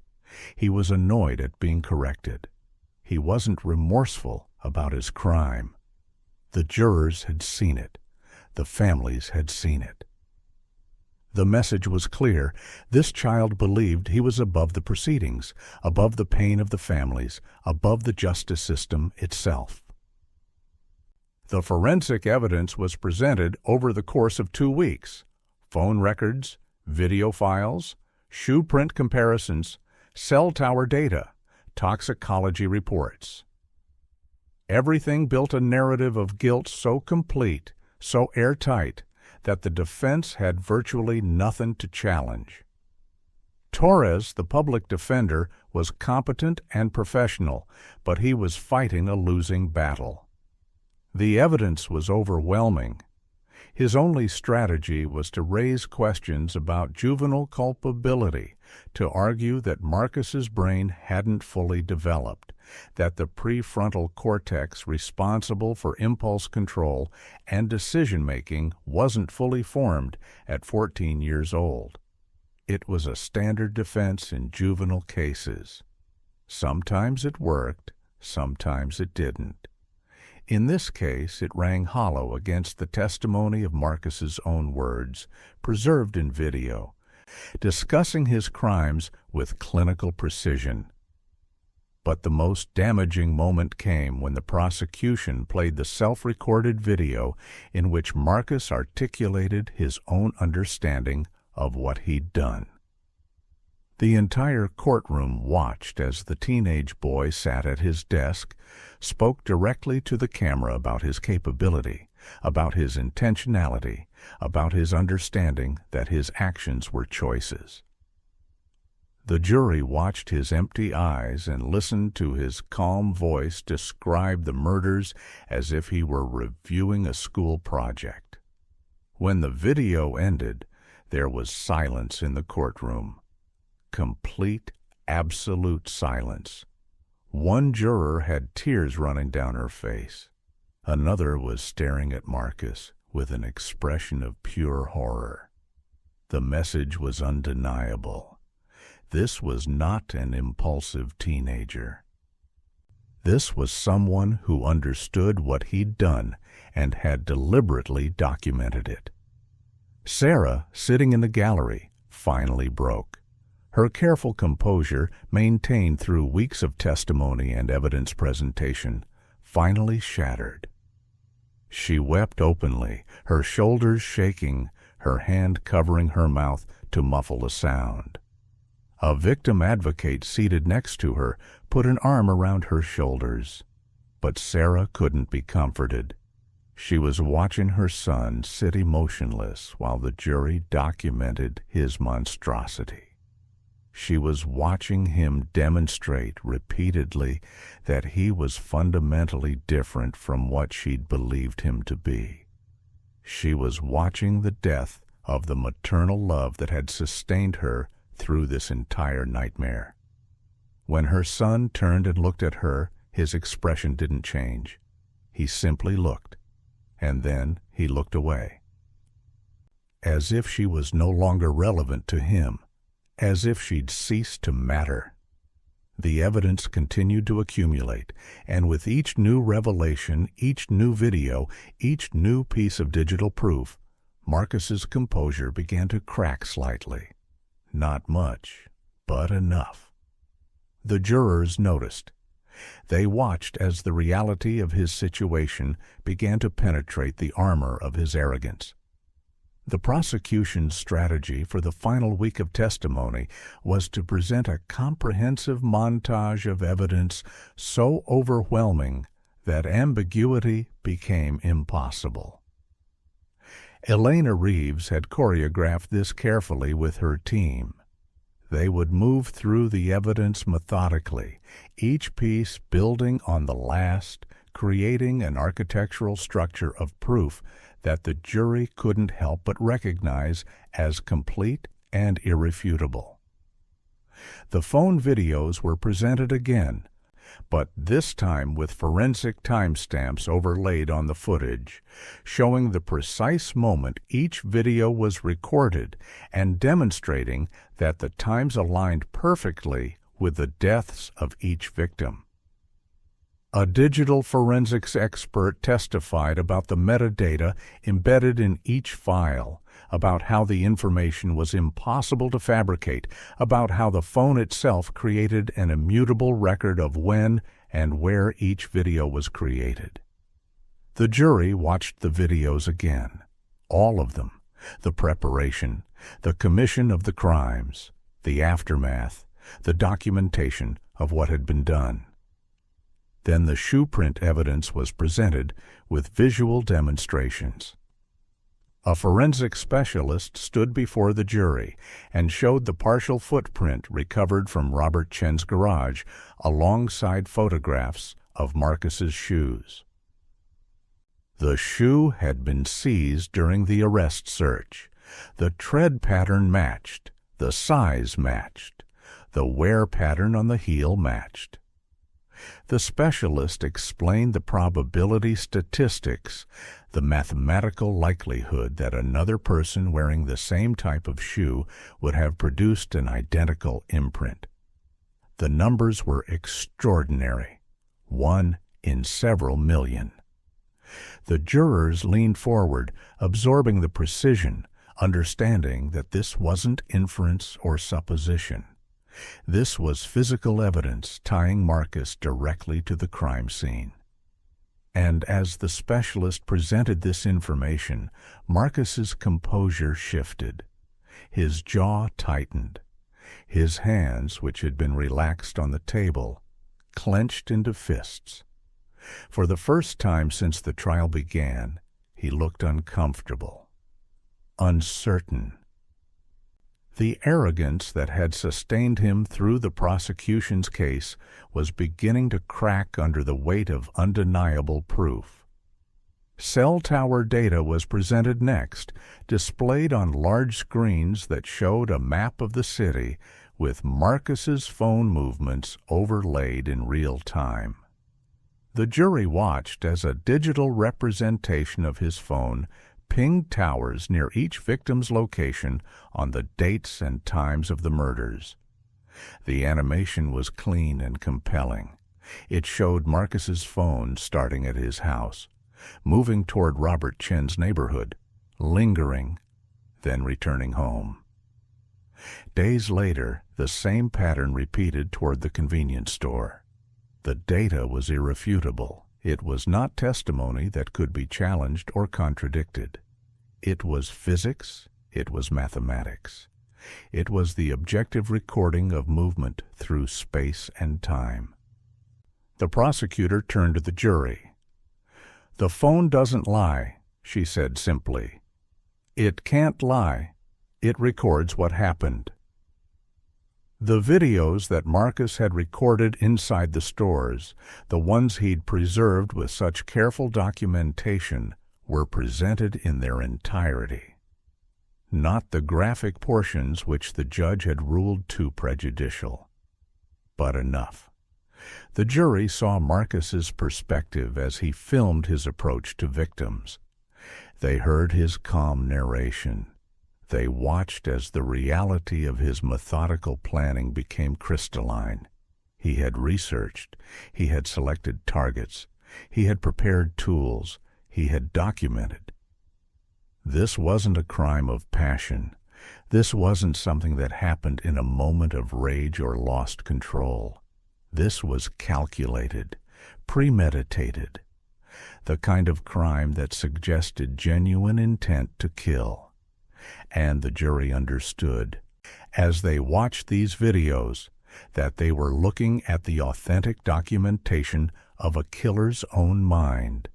He was annoyed at being corrected. He wasn't remorseful about his crime. The jurors had seen it. The families had seen it. The message was clear. This child believed he was above the proceedings, above the pain of the families, above the justice system itself. The forensic evidence was presented over the course of 2 weeks. Phone records, video files, shoe print comparisons, cell tower data, toxicology reports. Everything built a narrative of guilt so complete, so airtight, that the defense had virtually nothing to challenge. Torres, the public defender, was competent and professional, but he was fighting a losing battle. The evidence was overwhelming. His only strategy was to raise questions about juvenile culpability, to argue that Marcus's brain hadn't fully developed, that the prefrontal cortex responsible for impulse control and decision-making wasn't fully formed at 14 years old. It was a standard defense in juvenile cases. Sometimes it worked, sometimes it didn't. In this case, it rang hollow against the testimony of Marcus's own words, preserved in video, discussing his crimes with clinical precision. But the most damaging moment came when the prosecution played the self-recorded video in which Marcus articulated his own understanding of what he'd done. The entire courtroom watched as the teenage boy sat at his desk, spoke directly to the camera about his capability, about his intentionality, about his understanding that his actions were choices. The jury watched his empty eyes and listened to his calm voice describe the murders as if he were reviewing a school project. When the video ended, there was silence in the courtroom. Complete, absolute silence. One juror had tears running down her face. Another was staring at Marcus with an expression of pure horror. The message was undeniable. This was not an impulsive teenager. This was someone who understood what he'd done and had deliberately documented it. Sarah, sitting in the gallery, finally broke. Her careful composure, maintained through weeks of testimony and evidence presentation, finally shattered. She wept openly, her shoulders shaking, her hand covering her mouth to muffle a sound. A victim advocate seated next to her put an arm around her shoulders, but Sarah couldn't be comforted. She was watching her son sit emotionless while the jury documented his monstrosity. She was watching him demonstrate repeatedly that he was fundamentally different from what she'd believed him to be. She was watching the death of the maternal love that had sustained her through this entire nightmare. When her son turned and looked at her, his expression didn't change. He simply looked, and then he looked away. As if she was no longer relevant to him, as if she'd ceased to matter. The evidence continued to accumulate, and with each new revelation, each new video, each new piece of digital proof, Marcus's composure began to crack slightly. Not much, but enough. The jurors noticed. They watched as the reality of his situation began to penetrate the armor of his arrogance. The prosecution's strategy for the final week of testimony was to present a comprehensive montage of evidence so overwhelming that ambiguity became impossible. Elena Reeves had choreographed this carefully with her team. They would move through the evidence methodically, each piece building on the last, creating an architectural structure of proof that the jury couldn't help but recognize as complete and irrefutable. The phone videos were presented again, but this time with forensic timestamps overlaid on the footage, showing the precise moment each video was recorded and demonstrating that the times aligned perfectly with the deaths of each victim. A digital forensics expert testified about the metadata embedded in each file, about how the information was impossible to fabricate, about how the phone itself created an immutable record of when and where each video was created. The jury watched the videos again, all of them, the preparation, the commission of the crimes, the aftermath, the documentation of what had been done. Then the shoe print evidence was presented with visual demonstrations. A forensic specialist stood before the jury and showed the partial footprint recovered from Robert Chen's garage alongside photographs of Marcus's shoes. The shoe had been seized during the arrest search. The tread pattern matched, the size matched, the wear pattern on the heel matched. The specialist explained the probability statistics, the mathematical likelihood that another person wearing the same type of shoe would have produced an identical imprint. The numbers were extraordinary, 1 in several million. The jurors leaned forward, absorbing the precision, understanding that this wasn't inference or supposition. This was physical evidence tying Marcus directly to the crime scene. And as the specialist presented this information, Marcus's composure shifted. His jaw tightened. His hands, which had been relaxed on the table, clenched into fists. For the first time since the trial began, he looked uncomfortable, uncertain. The arrogance that had sustained him through the prosecution's case was beginning to crack under the weight of undeniable proof. Cell tower data was presented next, displayed on large screens that showed a map of the city with Marcus's phone movements overlaid in real time. The jury watched as a digital representation of his phone pinged towers near each victim's location on the dates and times of the murders. The animation was clean and compelling. It showed Marcus's phone starting at his house, moving toward Robert Chen's neighborhood, lingering, then returning home. Days later, the same pattern repeated toward the convenience store. The data was irrefutable. It was not testimony that could be challenged or contradicted. It was physics, it was mathematics. It was the objective recording of movement through space and time. The prosecutor turned to the jury. "The phone doesn't lie," she said simply. "It can't lie. It records what happened." The videos that Marcus had recorded inside the stores, the ones he'd preserved with such careful documentation, were presented in their entirety. Not the graphic portions which the judge had ruled too prejudicial, but enough. The jury saw Marcus's perspective as he filmed his approach to victims. They heard his calm narration. They watched as the reality of his methodical planning became crystalline. He had researched, he had selected targets, he had prepared tools, he had documented. This wasn't a crime of passion. This wasn't something that happened in a moment of rage or lost control. This was calculated, premeditated, the kind of crime that suggested genuine intent to kill. And the jury understood, as they watched these videos, that they were looking at the authentic documentation of a killer's own mind.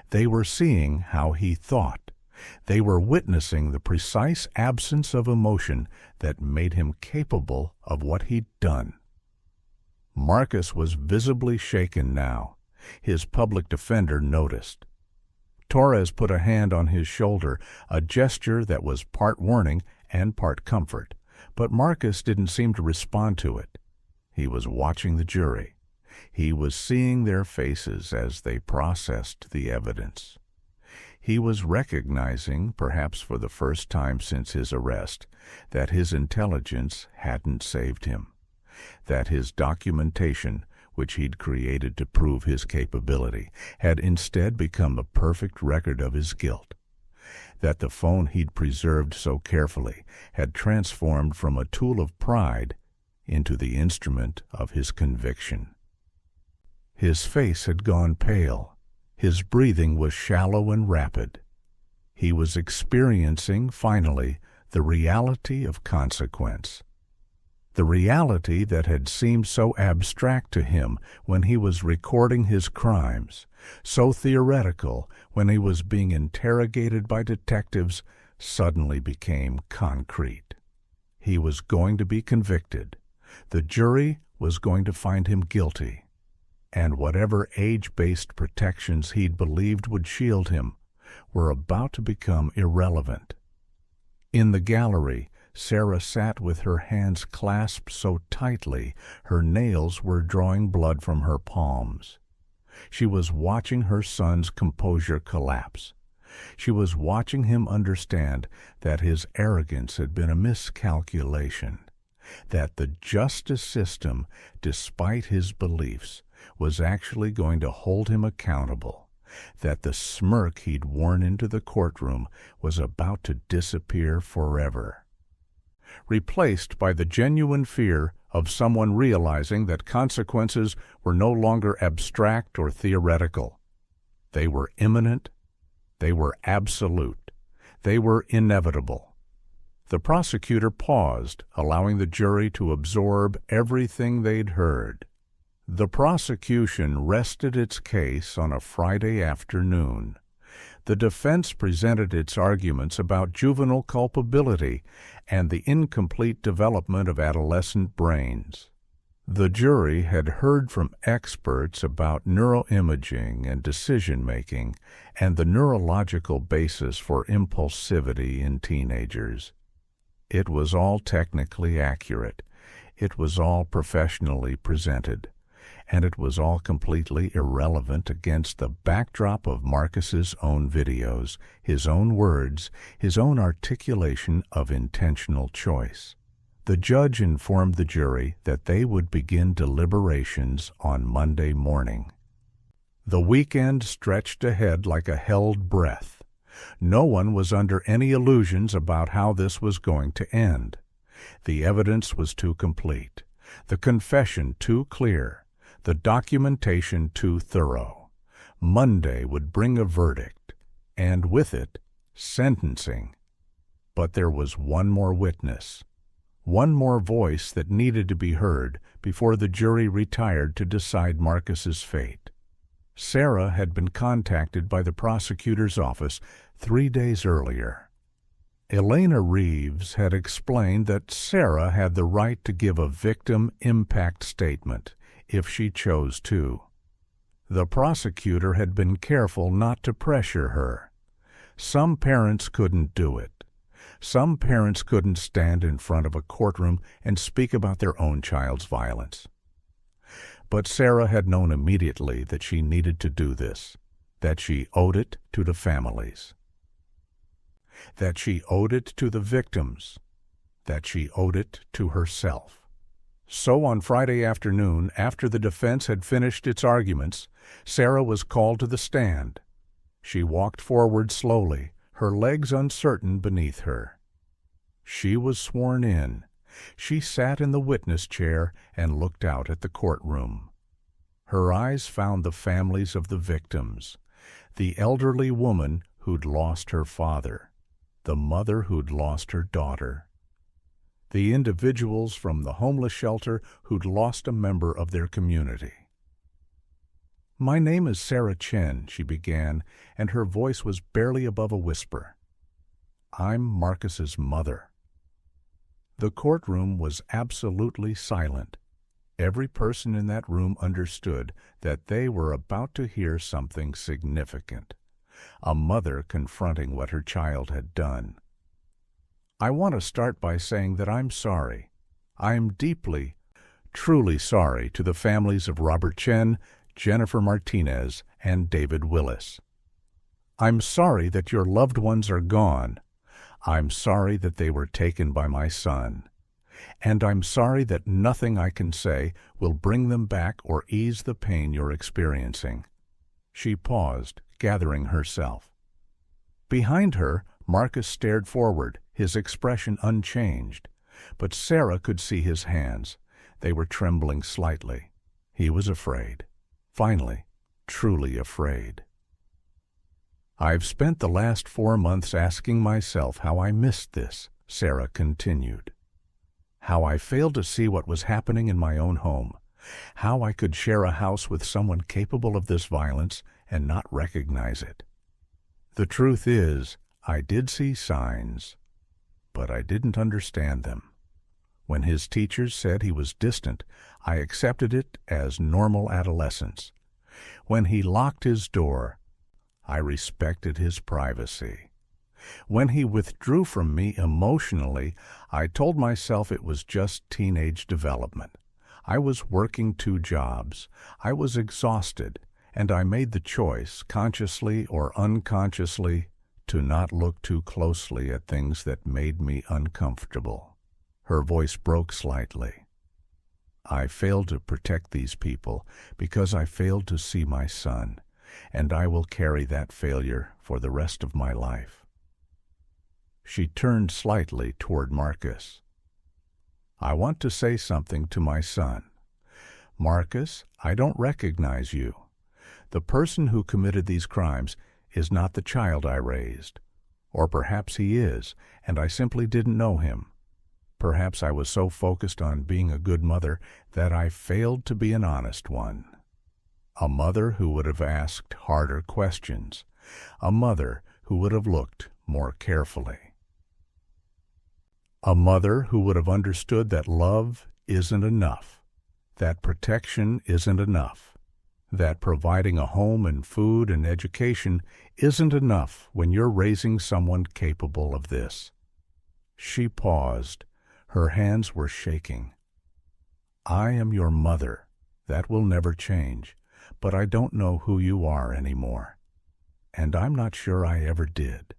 They were seeing how he thought. They were witnessing the precise absence of emotion that made him capable of what he'd done. Marcus was visibly shaken now. His public defender noticed. Torres put a hand on his shoulder, a gesture that was part warning and part comfort, but Marcus didn't seem to respond to it. He was watching the jury. He was seeing their faces as they processed the evidence. He was recognizing, perhaps for the first time since his arrest, that his intelligence hadn't saved him, that his documentation, which he'd created to prove his capability, had instead become a perfect record of his guilt, that the phone he'd preserved so carefully had transformed from a tool of pride into the instrument of his conviction. His face had gone pale. His breathing was shallow and rapid. He was experiencing, finally, the reality of consequence. The reality that had seemed so abstract to him when he was recording his crimes, so theoretical when he was being interrogated by detectives, suddenly became concrete. He was going to be convicted. The jury was going to find him guilty. And whatever age-based protections he'd believed would shield him were about to become irrelevant. In the gallery, Sarah sat with her hands clasped so tightly her nails were drawing blood from her palms. She was watching her son's composure collapse. She was watching him understand that his arrogance had been a miscalculation, that the justice system, despite his beliefs, was actually going to hold him accountable, that the smirk he'd worn into the courtroom was about to disappear forever, replaced by the genuine fear of someone realizing that consequences were no longer abstract or theoretical. They were imminent, they were absolute, they were inevitable. The prosecutor paused, allowing the jury to absorb everything they'd heard. The prosecution rested its case on a Friday afternoon. The defense presented its arguments about juvenile culpability and the incomplete development of adolescent brains. The jury had heard from experts about neuroimaging and decision-making and the neurological basis for impulsivity in teenagers. It was all technically accurate. It was all professionally presented. And it was all completely irrelevant against the backdrop of Marcus's own videos, his own words, his own articulation of intentional choice. The judge informed the jury that they would begin deliberations on Monday morning. The weekend stretched ahead like a held breath. No one was under any illusions about how this was going to end. The evidence was too complete, the confession too clear, the documentation too thorough. Monday would bring a verdict, and with it, sentencing. But there was one more witness, one more voice that needed to be heard before the jury retired to decide Marcus's fate. Sarah had been contacted by the prosecutor's office 3 days earlier. Elena Reeves had explained that Sarah had the right to give a victim impact statement if she chose to. The prosecutor had been careful not to pressure her. Some parents couldn't do it. Some parents couldn't stand in front of a courtroom and speak about their own child's violence. But Sarah had known immediately that she needed to do this, that she owed it to the families, that she owed it to the victims, that she owed it to herself. So on Friday afternoon, after the defense had finished its arguments, Sarah was called to the stand. She walked forward slowly, her legs uncertain beneath her. She was sworn in. She sat in the witness chair and looked out at the courtroom. Her eyes found the families of the victims, the elderly woman who'd lost her father, the mother who'd lost her daughter, the individuals from the homeless shelter who'd lost a member of their community. "My name is Sarah Chen," she began, and her voice was barely above a whisper. "I'm Marcus's mother." The courtroom was absolutely silent. Every person in that room understood that they were about to hear something significant. A mother confronting what her child had done. I want to start by saying that I'm sorry. I'm deeply, truly sorry to the families of Robert Chen, Jennifer Martinez, and David Willis. I'm sorry that your loved ones are gone. I'm sorry that they were taken by my son. And I'm sorry that nothing I can say will bring them back or ease the pain you're experiencing. She paused, gathering herself. Behind her, Marcus stared forward, his expression unchanged. But Sarah could see his hands. They were trembling slightly. He was afraid. Finally, truly afraid. "I've spent the last 4 months asking myself how I missed this," Sarah continued. "How I failed to see what was happening in my own home. How I could share a house with someone capable of this violence and not recognize it. The truth is, I did see signs, but I didn't understand them. When his teachers said he was distant, I accepted it as normal adolescence. When he locked his door, I respected his privacy. When he withdrew from me emotionally, I told myself it was just teenage development. I was working 2 jobs. I was exhausted, and I made the choice, consciously or unconsciously, to not look too closely at things that made me uncomfortable. Her voice broke slightly. I failed to protect these people because I failed to see my son, and I will carry that failure for the rest of my life. She turned slightly toward Marcus. I want to say something to my son. Marcus, I don't recognize you. The person who committed these crimes is not the child I raised. Or perhaps he is, and I simply didn't know him. Perhaps I was so focused on being a good mother that I failed to be an honest one. A mother who would have asked harder questions. A mother who would have looked more carefully. A mother who would have understood that love isn't enough, that protection isn't enough, that providing a home and food and education isn't enough when you're raising someone capable of this. She paused. Her hands were shaking. I am your mother. That will never change, but I don't know who you are anymore. And I'm not sure I ever did.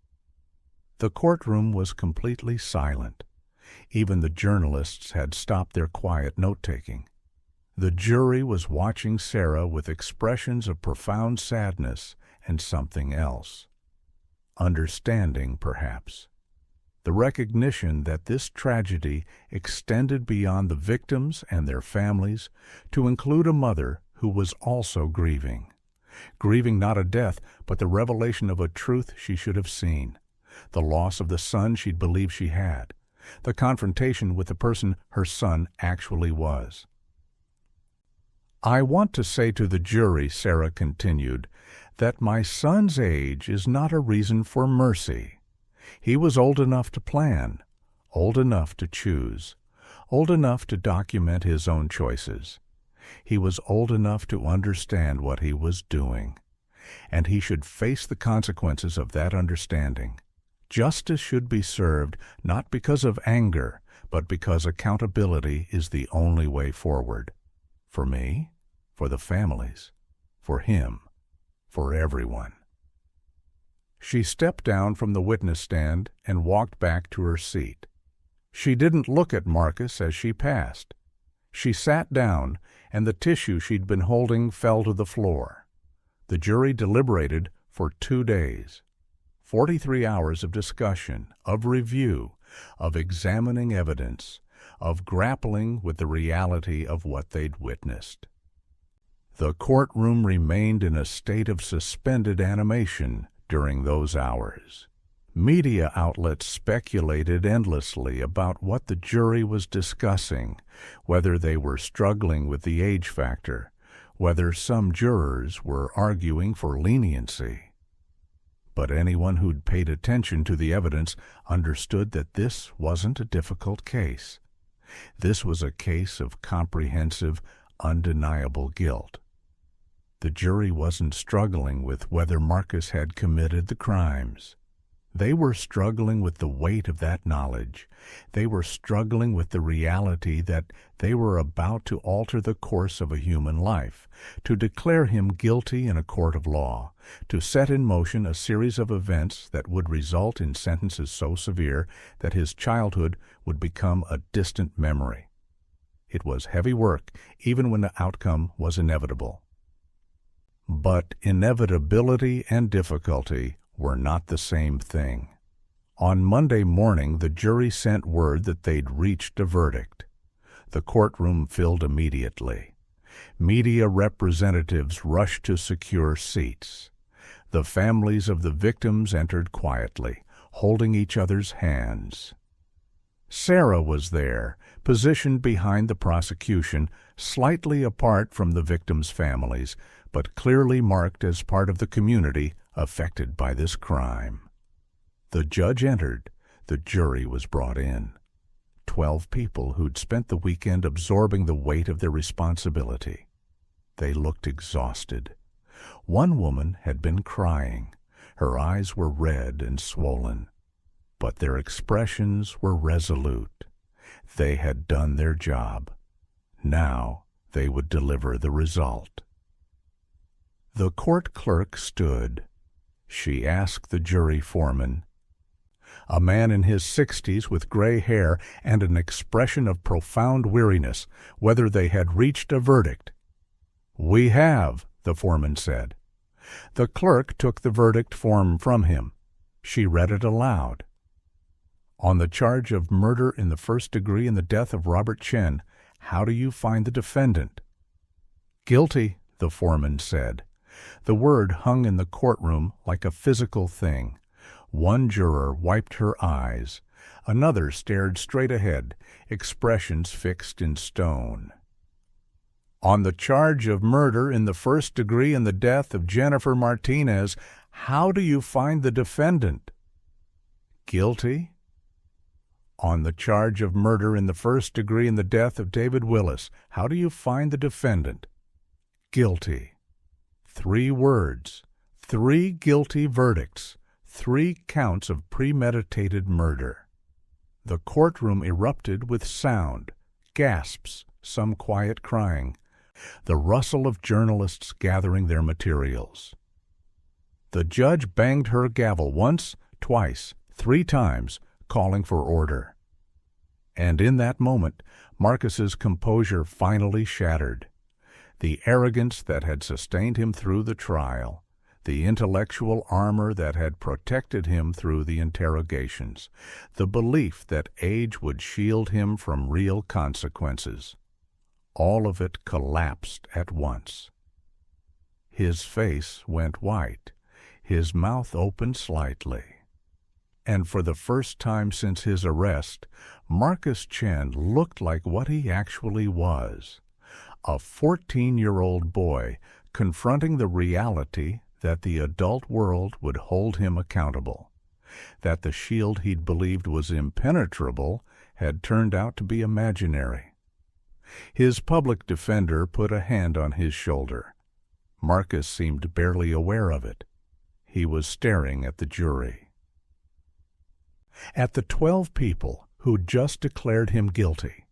The courtroom was completely silent. Even the journalists had stopped their quiet note-taking. The jury was watching Sarah with expressions of profound sadness and something else. Understanding, perhaps. The recognition that this tragedy extended beyond the victims and their families to include a mother who was also grieving. Grieving not a death, but the revelation of a truth she should have seen. The loss of the son she'd believed she had. The confrontation with the person her son actually was. I want to say to the jury, Sarah continued, that my son's age is not a reason for mercy. He was old enough to plan, old enough to choose, old enough to document his own choices. He was old enough to understand what he was doing, and he should face the consequences of that understanding. Justice should be served not because of anger, but because accountability is the only way forward. For me, for the families, for him, for everyone. She stepped down from the witness stand and walked back to her seat. She didn't look at Marcus as she passed. She sat down, and the tissue she'd been holding fell to the floor. The jury deliberated for 2 days. 43 hours of discussion, of review, of examining evidence, of grappling with the reality of what they'd witnessed. The courtroom remained in a state of suspended animation during those hours. Media outlets speculated endlessly about what the jury was discussing, whether they were struggling with the age factor, whether some jurors were arguing for leniency. But anyone who'd paid attention to the evidence understood that this wasn't a difficult case. This was a case of comprehensive, undeniable guilt. The jury wasn't struggling with whether Marcus had committed the crimes. They were struggling with the weight of that knowledge. They were struggling with the reality that they were about to alter the course of a human life, to declare him guilty in a court of law, to set in motion a series of events that would result in sentences so severe that his childhood would become a distant memory. It was heavy work, even when the outcome was inevitable. But inevitability and difficulty were not the same thing. On Monday morning, the jury sent word that they'd reached a verdict. The courtroom filled immediately. Media representatives rushed to secure seats. The families of the victims entered quietly, holding each other's hands. Sarah was there, positioned behind the prosecution, slightly apart from the victims' families, but clearly marked as part of the community affected by this crime. The judge entered. The jury was brought in. 12 people who'd spent the weekend absorbing the weight of their responsibility. They looked exhausted. One woman had been crying. Her eyes were red and swollen. but their expressions were resolute. They had done their job. Now they would deliver the result. The court clerk stood. She asked the jury foreman, a man in his 60s with gray hair and an expression of profound weariness, whether they had reached a verdict. "We have," the foreman said. The clerk took the verdict form from him. She read it aloud. "On the charge of murder in the first degree in the death of Robert Chen, how do you find the defendant?" "Guilty," the foreman said. The word hung in the courtroom like a physical thing. One juror wiped her eyes. Another stared straight ahead, expressions fixed in stone. "On the charge of murder in the first degree in the death of Jennifer Martinez, how do you find the defendant?" "Guilty." "On the charge of murder in the first degree in the death of David Willis, how do you find the defendant?" "Guilty." 3 words, 3 guilty verdicts, 3 counts of premeditated murder. The courtroom erupted with sound, gasps, some quiet crying, the rustle of journalists gathering their materials. The judge banged her gavel once, twice, 3 times, calling for order. And in that moment, Marcus's composure finally shattered. The arrogance that had sustained him through the trial, the intellectual armor that had protected him through the interrogations, the belief that age would shield him from real consequences, all of it collapsed at once. His face went white, his mouth opened slightly. And for the first time since his arrest, Marcus Chen looked like what he actually was. A 14-year-old boy confronting the reality that the adult world would hold him accountable, that the shield he'd believed was impenetrable had turned out to be imaginary. His public defender put a hand on his shoulder. Marcus seemed barely aware of it. He was staring at the jury. At the 12 people who'd just declared him guilty.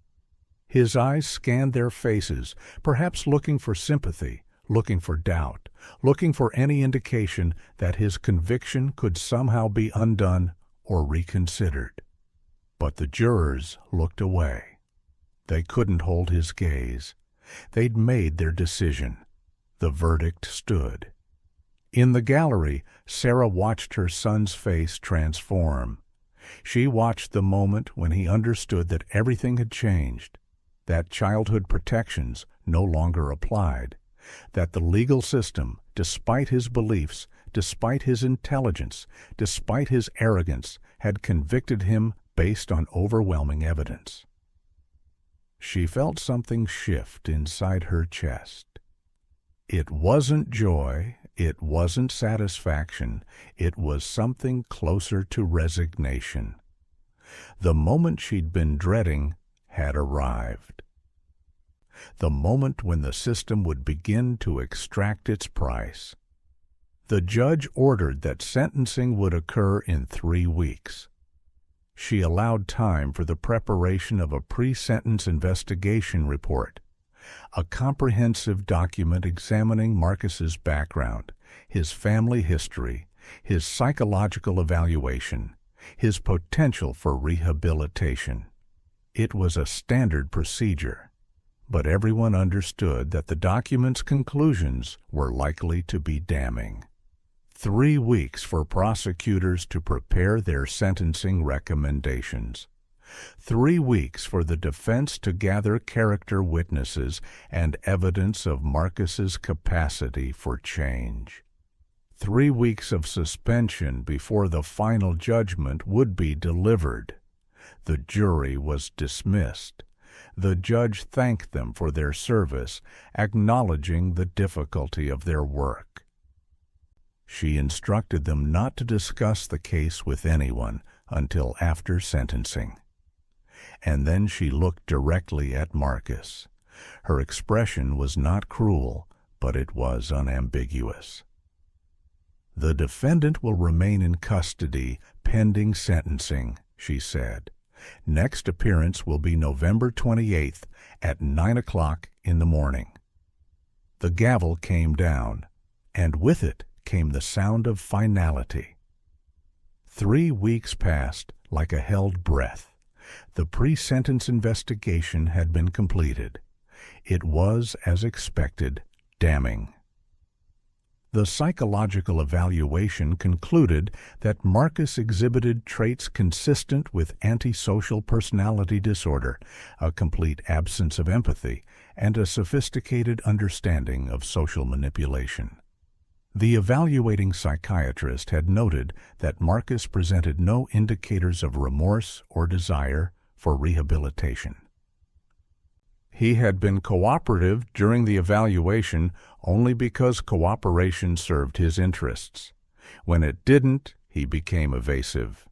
His eyes scanned their faces, perhaps looking for sympathy, looking for doubt, looking for any indication that his conviction could somehow be undone or reconsidered. But the jurors looked away. They couldn't hold his gaze. They'd made their decision. The verdict stood. In the gallery, Sarah watched her son's face transform. She watched the moment when he understood that everything had changed, that childhood protections no longer applied, that the legal system, despite his beliefs, despite his intelligence, despite his arrogance, had convicted him based on overwhelming evidence. She felt something shift inside her chest. It wasn't joy, it wasn't satisfaction, it was something closer to resignation. The moment she'd been dreading had arrived. The moment when the system would begin to extract its price. The judge ordered that sentencing would occur in 3 weeks. She allowed time for the preparation of a pre-sentence investigation report, a comprehensive document examining Marcus's background, his family history, his psychological evaluation, his potential for rehabilitation. It was a standard procedure, but everyone understood that the document's conclusions were likely to be damning. 3 weeks for prosecutors to prepare their sentencing recommendations. 3 weeks for the defense to gather character witnesses and evidence of Marcus's capacity for change. 3 weeks of suspension before the final judgment would be delivered. The jury was dismissed. The judge thanked them for their service, acknowledging the difficulty of their work. She instructed them not to discuss the case with anyone until after sentencing. And then she looked directly at Marcus. Her expression was not cruel, but it was unambiguous. "The defendant will remain in custody pending sentencing," she said. "Next appearance will be November 28th at 9 o'clock in the morning." The gavel came down, and with it came the sound of finality. 3 weeks passed like a held breath. The pre-sentence investigation had been completed. It was, as expected, damning. The psychological evaluation concluded that Marcus exhibited traits consistent with antisocial personality disorder, a complete absence of empathy, and a sophisticated understanding of social manipulation. The evaluating psychiatrist had noted that Marcus presented no indicators of remorse or desire for rehabilitation. He had been cooperative during the evaluation only because cooperation served his interests. When it didn't, he became evasive.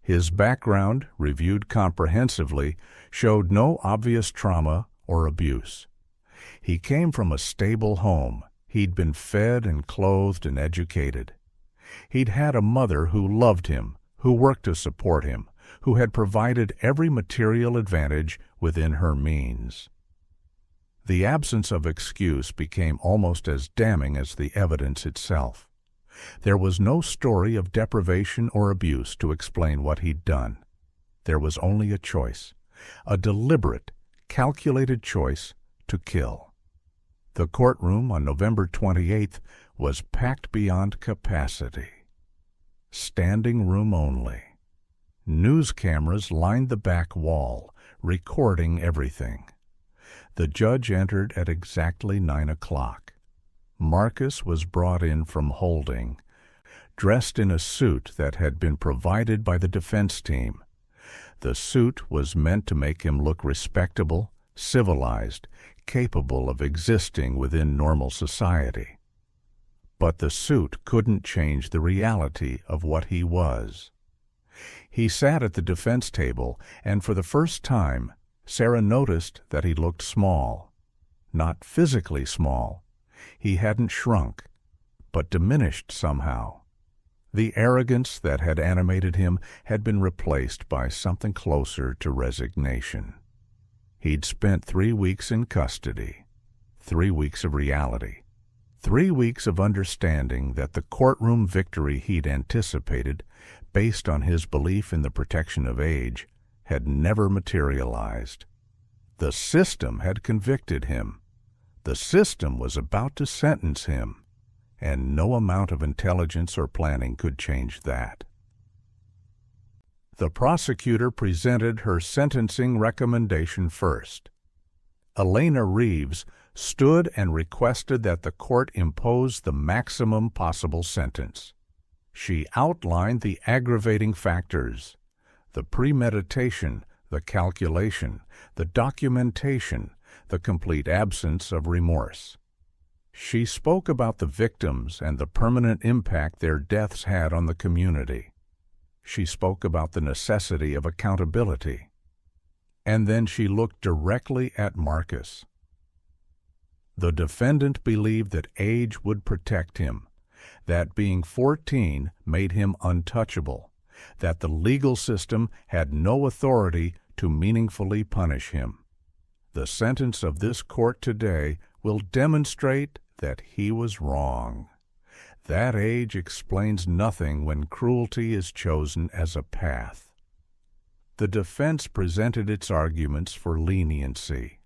His background, reviewed comprehensively, showed no obvious trauma or abuse. He came from a stable home. He'd been fed and clothed and educated. He'd had a mother who loved him, who worked to support him, who had provided every material advantage within her means. The absence of excuse became almost as damning as the evidence itself. There was no story of deprivation or abuse to explain what he'd done. There was only a choice, a deliberate, calculated choice to kill. The courtroom on November 28th was packed beyond capacity. Standing room only. News cameras lined the back wall, recording everything. The judge entered at exactly 9 o'clock. Marcus was brought in from holding, dressed in a suit that had been provided by the defense team. The suit was meant to make him look respectable, civilized, capable of existing within normal society. But the suit couldn't change the reality of what he was. He sat at the defense table, and for the first time, Sarah noticed that he looked small. Not physically small. He hadn't shrunk, but diminished somehow. The arrogance that had animated him had been replaced by something closer to resignation. He'd spent 3 weeks in custody, 3 weeks of reality, 3 weeks of understanding that the courtroom victory he'd anticipated, based on his belief in the protection of age, had never materialized. The system had convicted him. The system was about to sentence him, and no amount of intelligence or planning could change that. The prosecutor presented her sentencing recommendation first. Elena Reeves stood and requested that the court impose the maximum possible sentence. She outlined the aggravating factors, the premeditation, the calculation, the documentation, the complete absence of remorse. She spoke about the victims and the permanent impact their deaths had on the community. She spoke about the necessity of accountability. And then she looked directly at Marcus. The defendant believed that age would protect him, that being 14 made him untouchable, that the legal system had no authority to meaningfully punish him. The sentence of this court today will demonstrate that he was wrong. That age explains nothing when cruelty is chosen as a path. The defense presented its arguments for leniency.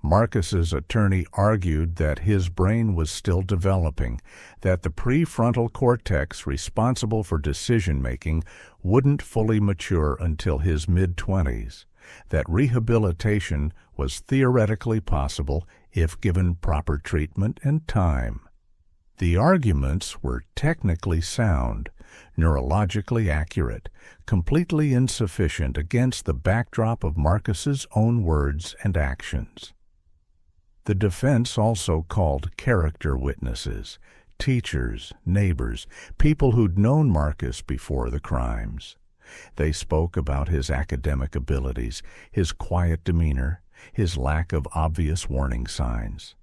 Marcus's attorney argued that his brain was still developing, that the prefrontal cortex responsible for decision-making wouldn't fully mature until his mid-20s, that rehabilitation was theoretically possible if given proper treatment and time. The arguments were technically sound, neurologically accurate, completely insufficient against the backdrop of Marcus's own words and actions. The defense also called character witnesses, teachers, neighbors, people who'd known Marcus before the crimes. They spoke about his academic abilities, his quiet demeanor, his lack of obvious warning signs.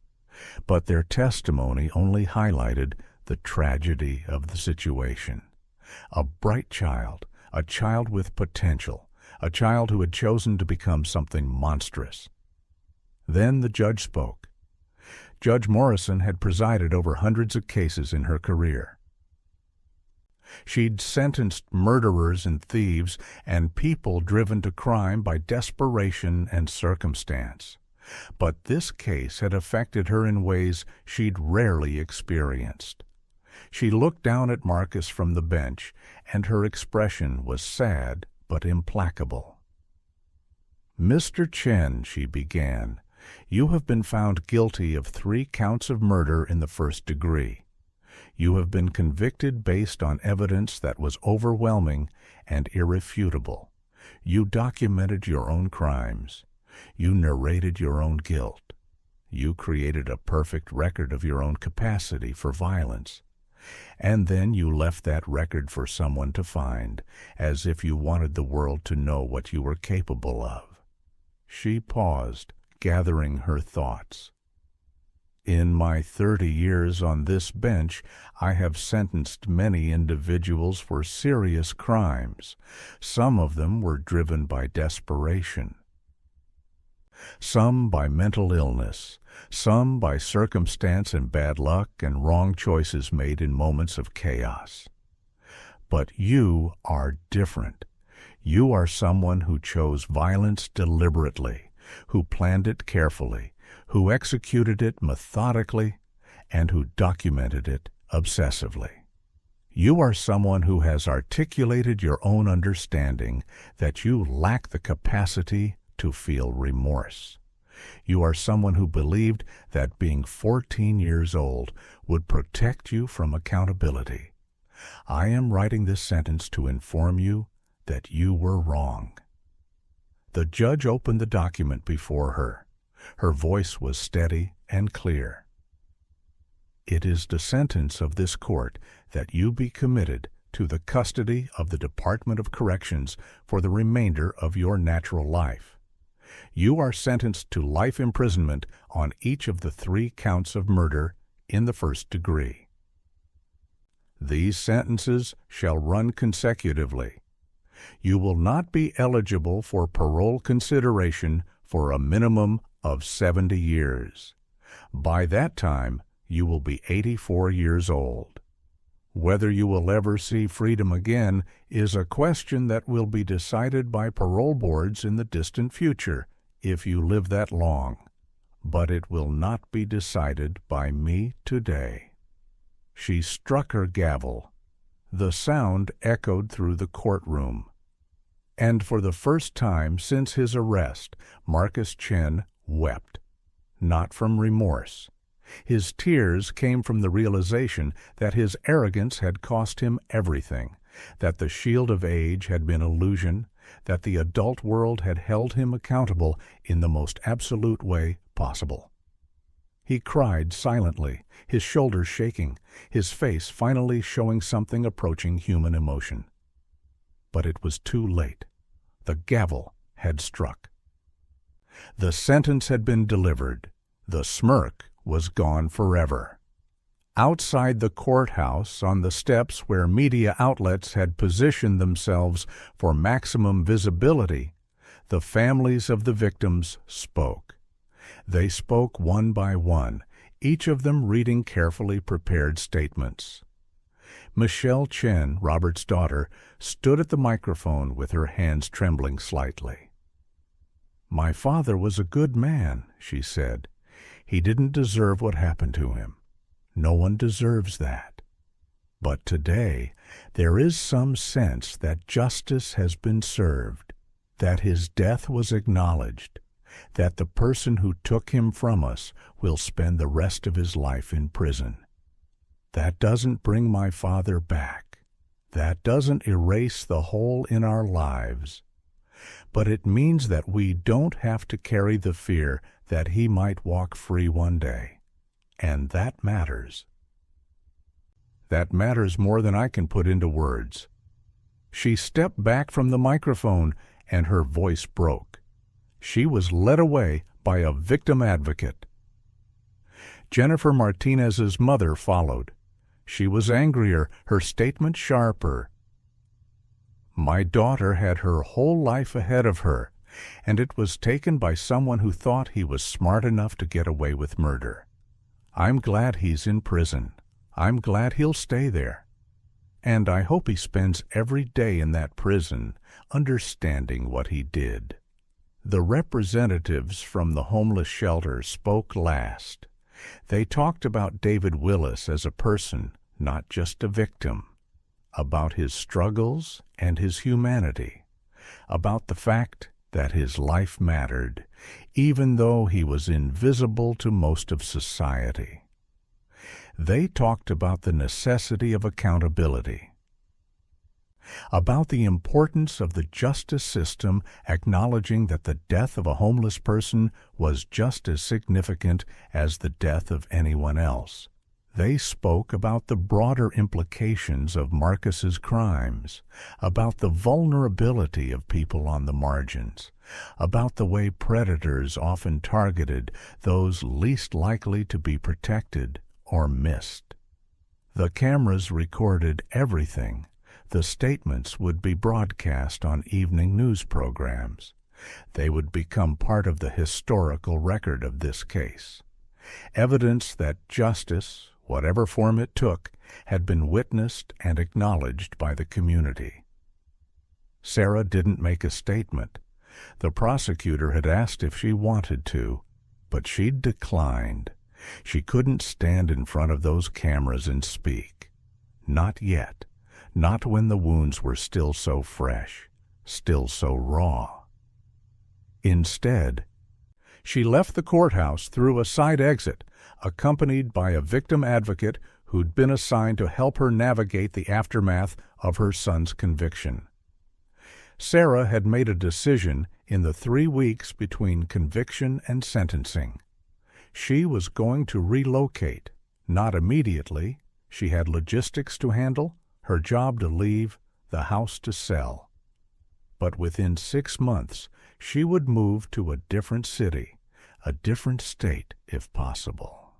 But their testimony only highlighted the tragedy of the situation. A bright child, a child with potential, a child who had chosen to become something monstrous. Then the judge spoke. Judge Morrison had presided over hundreds of cases in her career. She'd sentenced murderers and thieves and people driven to crime by desperation and circumstance. But this case had affected her in ways she'd rarely experienced. She looked down at Marcus from the bench, and her expression was sad but implacable. "Mr. Chen," she began, "you have been found guilty of 3 counts of murder in the first degree. You have been convicted based on evidence that was overwhelming and irrefutable. You documented your own crimes. You narrated your own guilt. You created a perfect record of your own capacity for violence. And then you left that record for someone to find, as if you wanted the world to know what you were capable of." She paused, gathering her thoughts. "In my 30 years on this bench, I have sentenced many individuals for serious crimes. Some of them were driven by desperation. Some by mental illness, some by circumstance and bad luck and wrong choices made in moments of chaos. But you are different. You are someone who chose violence deliberately, who planned it carefully, who executed it methodically, and who documented it obsessively. You are someone who has articulated your own understanding that you lack the capacity to feel remorse. You are someone who believed that being 14 years old would protect you from accountability. I am writing this sentence to inform you that you were wrong." The judge opened the document before her. Her voice was steady and clear. "It is the sentence of this court that you be committed to the custody of the Department of Corrections for the remainder of your natural life. You are sentenced to life imprisonment on each of the 3 counts of murder in the first degree. These sentences shall run consecutively. You will not be eligible for parole consideration for a minimum of 70 years. By that time, you will be 84 years old. Whether you will ever see freedom again is a question that will be decided by parole boards in the distant future, if you live that long. But it will not be decided by me today." She struck her gavel. The sound echoed through the courtroom. And for the first time since his arrest, Marcus Chen wept. Not from remorse. His tears came from the realization that his arrogance had cost him everything, that the shield of age had been illusion, that the adult world had held him accountable in the most absolute way possible. He cried silently, his shoulders shaking, his face finally showing something approaching human emotion. But it was too late. The gavel had struck. The sentence had been delivered. The smirk was gone forever. Outside the courthouse, on the steps where media outlets had positioned themselves for maximum visibility, the families of the victims spoke. They spoke one by one, each of them reading carefully prepared statements. Michelle Chen, Robert's daughter, stood at the microphone with her hands trembling slightly. "My father was a good man," she said. "He didn't deserve what happened to him. No one deserves that. But today, there is some sense that justice has been served, that his death was acknowledged, that the person who took him from us will spend the rest of his life in prison. That doesn't bring my father back. That doesn't erase the hole in our lives. But it means that we don't have to carry the fear that he might walk free one day. And that matters. That matters more than I can put into words." She stepped back from the microphone, and her voice broke. She was led away by a victim advocate. Jennifer Martinez's mother followed. She was angrier, her statement sharper. My daughter had her whole life ahead of her, and it was taken by someone who thought he was smart enough to get away with murder. I'm glad he's in prison. I'm glad he'll stay there. And I hope he spends every day in that prison understanding what he did. The representatives from the homeless shelter spoke last. They talked about David Willis as a person, not just a victim, about his struggles and his humanity, about the fact that his life mattered, even though he was invisible to most of society. They talked about the necessity of accountability, about the importance of the justice system acknowledging that the death of a homeless person was just as significant as the death of anyone else. They spoke about the broader implications of Marcus's crimes, about the vulnerability of people on the margins, about the way predators often targeted those least likely to be protected or missed. The cameras recorded everything. The statements would be broadcast on evening news programs. They would become part of the historical record of this case. Evidence that justice, whatever form it took, had been witnessed and acknowledged by the community. Sarah didn't make a statement. The prosecutor had asked if she wanted to, but she'd declined. She couldn't stand in front of those cameras and speak. Not yet. Not when the wounds were still so fresh, still so raw. Instead, she left the courthouse through a side exit, accompanied by a victim advocate who'd been assigned to help her navigate the aftermath of her son's conviction. Sarah had made a decision in the 3 weeks between conviction and sentencing. She was going to relocate, not immediately. She had logistics to handle, her job to leave, the house to sell. But within 6 months, she would move to a different city, a different state if possible.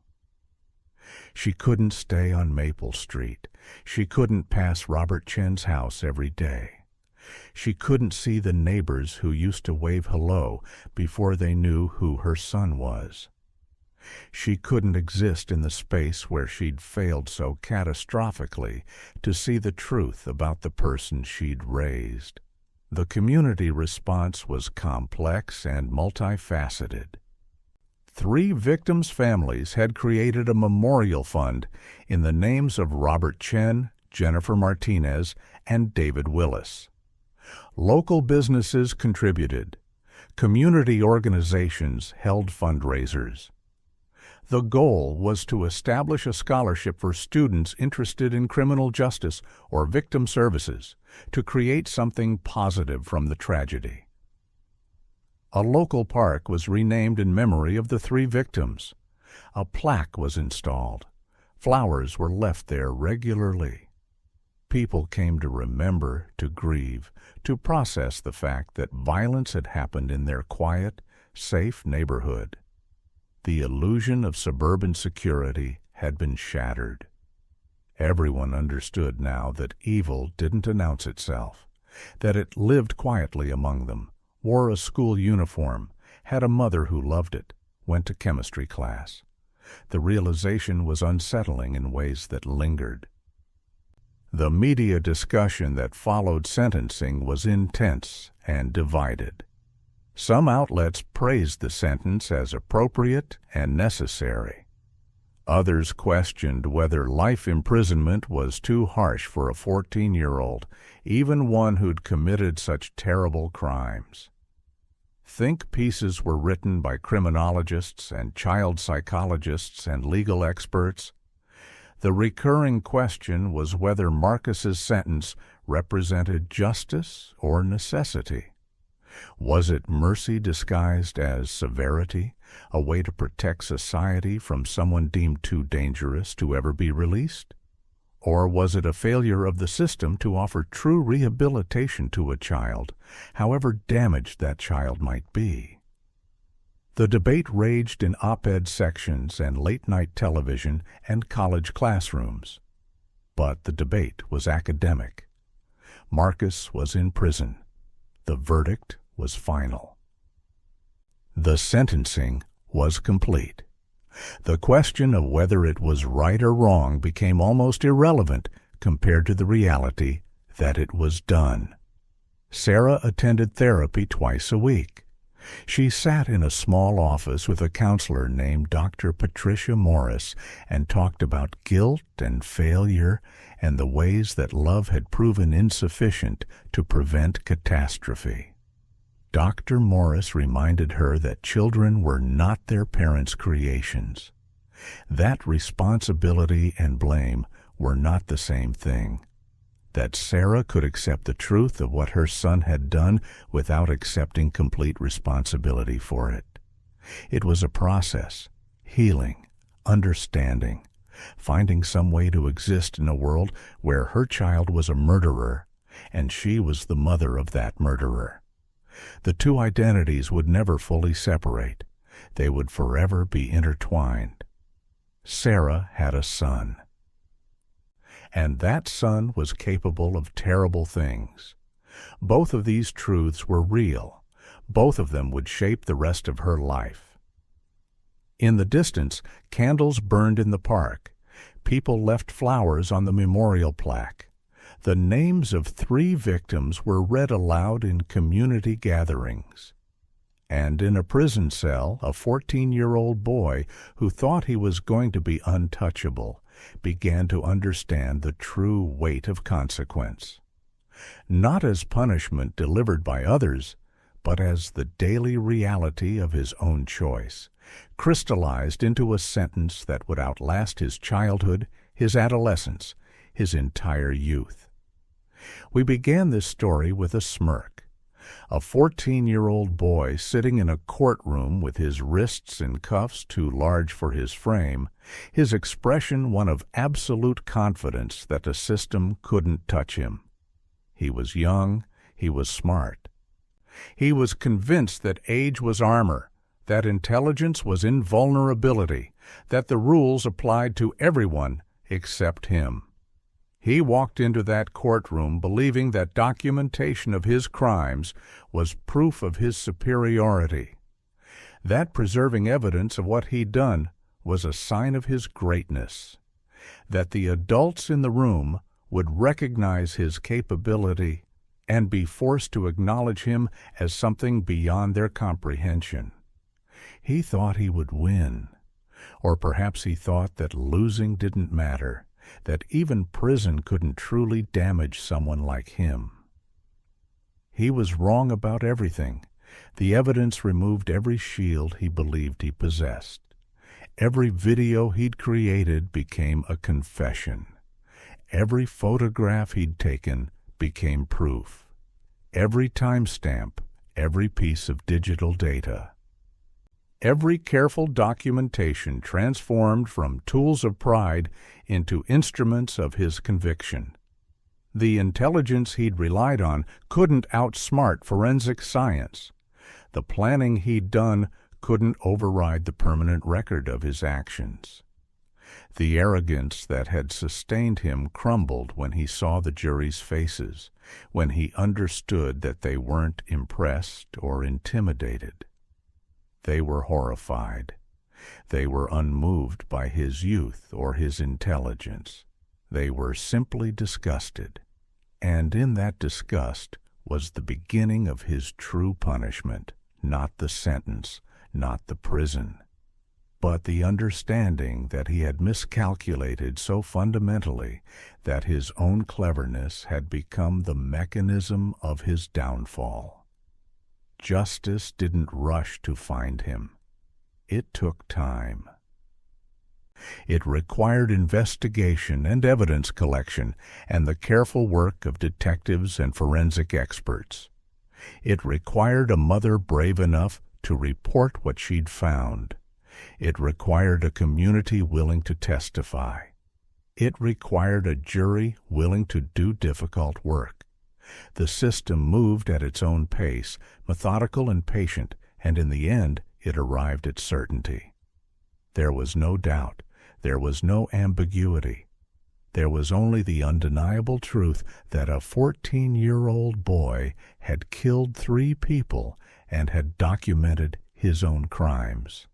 She couldn't stay on Maple Street. She couldn't pass Robert Chen's house every day. She couldn't see the neighbors who used to wave hello before they knew who her son was. She couldn't exist in the space where she'd failed so catastrophically to see the truth about the person she'd raised. The community response was complex and multifaceted. 3 victims' families had created a memorial fund in the names of Robert Chen, Jennifer Martinez, and David Willis. Local businesses contributed. Community organizations held fundraisers. The goal was to establish a scholarship for students interested in criminal justice or victim services, to create something positive from the tragedy. A local park was renamed in memory of the 3 victims. A plaque was installed. Flowers were left there regularly. People came to remember, to grieve, to process the fact that violence had happened in their quiet, safe neighborhood. The illusion of suburban security had been shattered. Everyone understood now that evil didn't announce itself, that it lived quietly among them, wore a school uniform, had a mother who loved it, went to chemistry class. The realization was unsettling in ways that lingered. The media discussion that followed sentencing was intense and divided. Some outlets praised the sentence as appropriate and necessary. Others questioned whether life imprisonment was too harsh for a 14-year-old, even one who'd committed such terrible crimes. Think pieces were written by criminologists and child psychologists and legal experts. The recurring question was whether Marcus's sentence represented justice or necessity. Was it mercy disguised as severity, a way to protect society from someone deemed too dangerous to ever be released? Or was it a failure of the system to offer true rehabilitation to a child, however damaged that child might be? The debate raged in op-ed sections and late-night television and college classrooms. But the debate was academic. Marcus was in prison. The verdict was final. The sentencing was complete. The question of whether it was right or wrong became almost irrelevant compared to the reality that it was done. Sarah attended therapy twice a week. She sat in a small office with a counselor named Dr. Patricia Morris and talked about guilt and failure and the ways that love had proven insufficient to prevent catastrophe. Dr. Morris reminded her that children were not their parents' creations. That responsibility and blame were not the same thing. That Sarah could accept the truth of what her son had done without accepting complete responsibility for it. It was a process, healing, understanding, finding some way to exist in a world where her child was a murderer and she was the mother of that murderer. The two identities would never fully separate. They would forever be intertwined. Sarah had a son. And that son was capable of terrible things. Both of these truths were real. Both of them would shape the rest of her life. In the distance, candles burned in the park. People left flowers on the memorial plaque. The names of 3 victims were read aloud in community gatherings. And in a prison cell, a 14-year-old boy who thought he was going to be untouchable began to understand the true weight of consequence. Not as punishment delivered by others, but as the daily reality of his own choice, crystallized into a sentence that would outlast his childhood, his adolescence, his entire youth. We began this story with a smirk. A 14-year-old boy sitting in a courtroom with his wrists in cuffs too large for his frame, his expression one of absolute confidence that the system couldn't touch him. He was young, he was smart. He was convinced that age was armor, that intelligence was invulnerability, that the rules applied to everyone except him. He walked into that courtroom believing that documentation of his crimes was proof of his superiority. That preserving evidence of what he'd done was a sign of his greatness. That the adults in the room would recognize his capability and be forced to acknowledge him as something beyond their comprehension. He thought he would win. Or perhaps he thought that losing didn't matter, that even prison couldn't truly damage someone like him. He was wrong about everything. The evidence removed every shield he believed he possessed. Every video he'd created became a confession. Every photograph he'd taken became proof. Every timestamp, every piece of digital data. Every careful documentation transformed from tools of pride into instruments of his conviction. The intelligence he'd relied on couldn't outsmart forensic science. The planning he'd done couldn't override the permanent record of his actions. The arrogance that had sustained him crumbled when he saw the jury's faces, when he understood that they weren't impressed or intimidated. They were horrified. They were unmoved by his youth or his intelligence. They were simply disgusted. And in that disgust was the beginning of his true punishment, not the sentence, not the prison, but the understanding that he had miscalculated so fundamentally that his own cleverness had become the mechanism of his downfall. Justice didn't rush to find him. It took time. It required investigation and evidence collection and the careful work of detectives and forensic experts. It required a mother brave enough to report what she'd found. It required a community willing to testify. It required a jury willing to do difficult work. The system moved at its own pace, methodical and patient, and in the end it arrived at certainty. There was no doubt. There was no ambiguity. There was only the undeniable truth that a 14-year-old boy had killed 3 people and had documented his own crimes.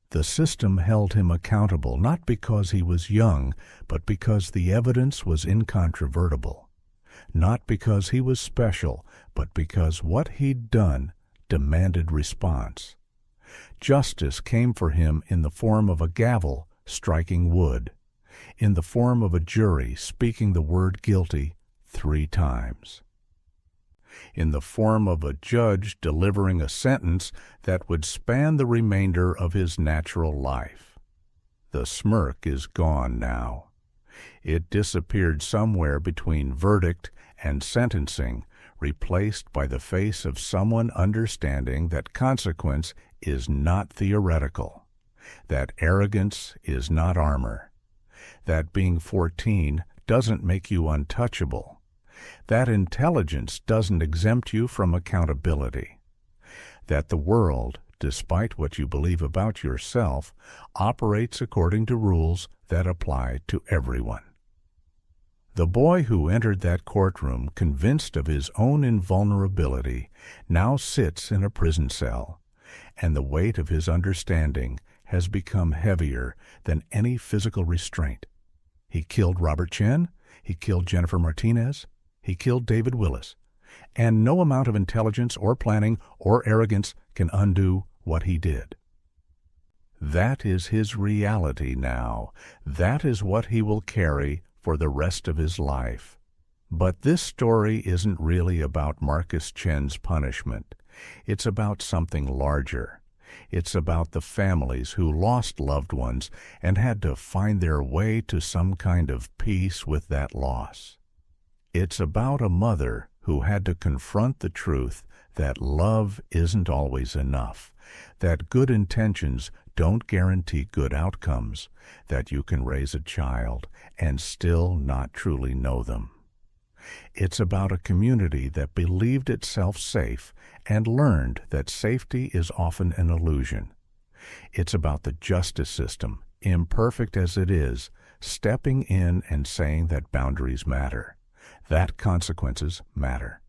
The system held him accountable not because he was young, but because the evidence was incontrovertible. Not because he was special, but because what he'd done demanded response. Justice came for him in the form of a gavel striking wood, in the form of a jury speaking the word guilty 3 times, in the form of a judge delivering a sentence that would span the remainder of his natural life. The smirk is gone now. It disappeared somewhere between verdict and sentencing, replaced by the face of someone understanding that consequence is not theoretical, that arrogance is not armor, that being 14 doesn't make you untouchable, that intelligence doesn't exempt you from accountability, that the world, despite what you believe about yourself, operates according to rules that apply to everyone. The boy who entered that courtroom convinced of his own invulnerability now sits in a prison cell, and the weight of his understanding has become heavier than any physical restraint. He killed Robert Chen, he killed Jennifer Martinez, he killed David Willis, and no amount of intelligence or planning or arrogance can undo what he did. That is his reality now. That is what he will carry for the rest of his life. But this story isn't really about Marcus Chen's punishment. It's about something larger. It's about the families who lost loved ones and had to find their way to some kind of peace with that loss. It's about a mother who had to confront the truth that love isn't always enough, that good intentions don't guarantee good outcomes, that you can raise a child and still not truly know them. It's about a community that believed itself safe and learned that safety is often an illusion. It's about the justice system, imperfect as it is, stepping in and saying that boundaries matter, that consequences matter.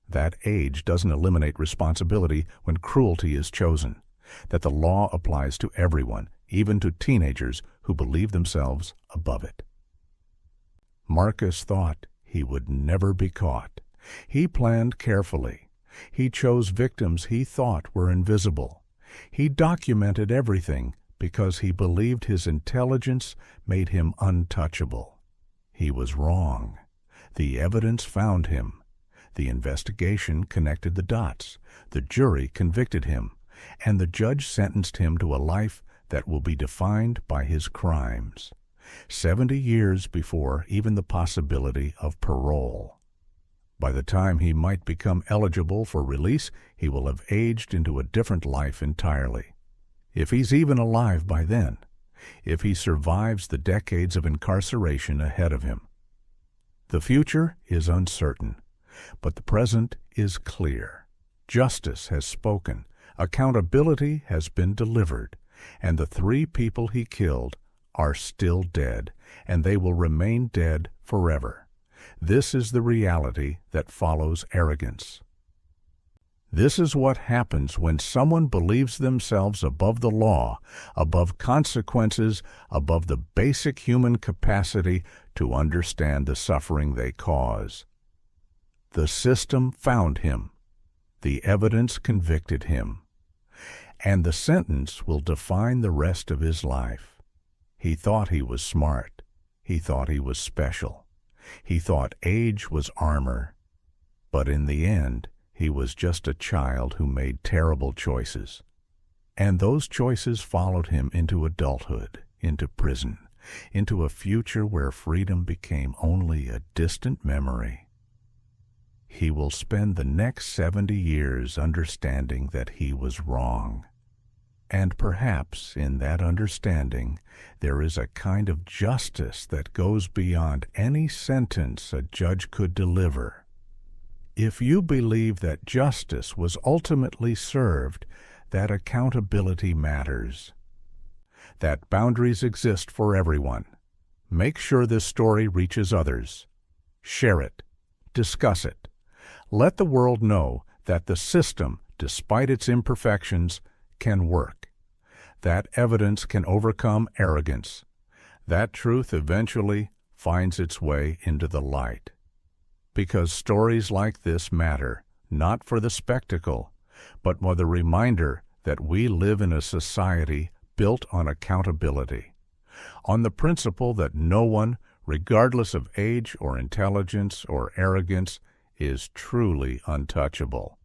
That age doesn't eliminate responsibility when cruelty is chosen, that the law applies to everyone, even to teenagers who believe themselves above it. Marcus thought he would never be caught. He planned carefully. He chose victims he thought were invisible. He documented everything because he believed his intelligence made him untouchable. He was wrong. The evidence found him. The investigation connected the dots. The jury convicted him, and the judge sentenced him to a life that will be defined by his crimes. 70 years before even the possibility of parole. By the time he might become eligible for release, he will have aged into a different life entirely. If he's even alive by then, if he survives the decades of incarceration ahead of him. The future is uncertain, but the present is clear. Justice has spoken, accountability has been delivered, and the 3 people he killed are still dead, and they will remain dead forever. This is the reality that follows arrogance. This is what happens when someone believes themselves above the law, above consequences, above the basic human capacity to understand the suffering they cause. The system found him. The evidence convicted him. And the sentence will define the rest of his life. He thought he was smart. He thought he was special. He thought age was armor. But in the end, he was just a child who made terrible choices. And those choices followed him into adulthood, into prison, into a future where freedom became only a distant memory. He will spend the next 70 years understanding that he was wrong. And perhaps in that understanding, there is a kind of justice that goes beyond any sentence a judge could deliver. If you believe that justice was ultimately served, that accountability matters. That boundaries exist for everyone. Make sure this story reaches others. Share it. Discuss it. Let the world know that the system, despite its imperfections, can work. That evidence can overcome arrogance. That truth eventually finds its way into the light. Because stories like this matter, not for the spectacle, but for the reminder that we live in a society built on accountability, on the principle that no one, regardless of age or intelligence or arrogance, is truly untouchable.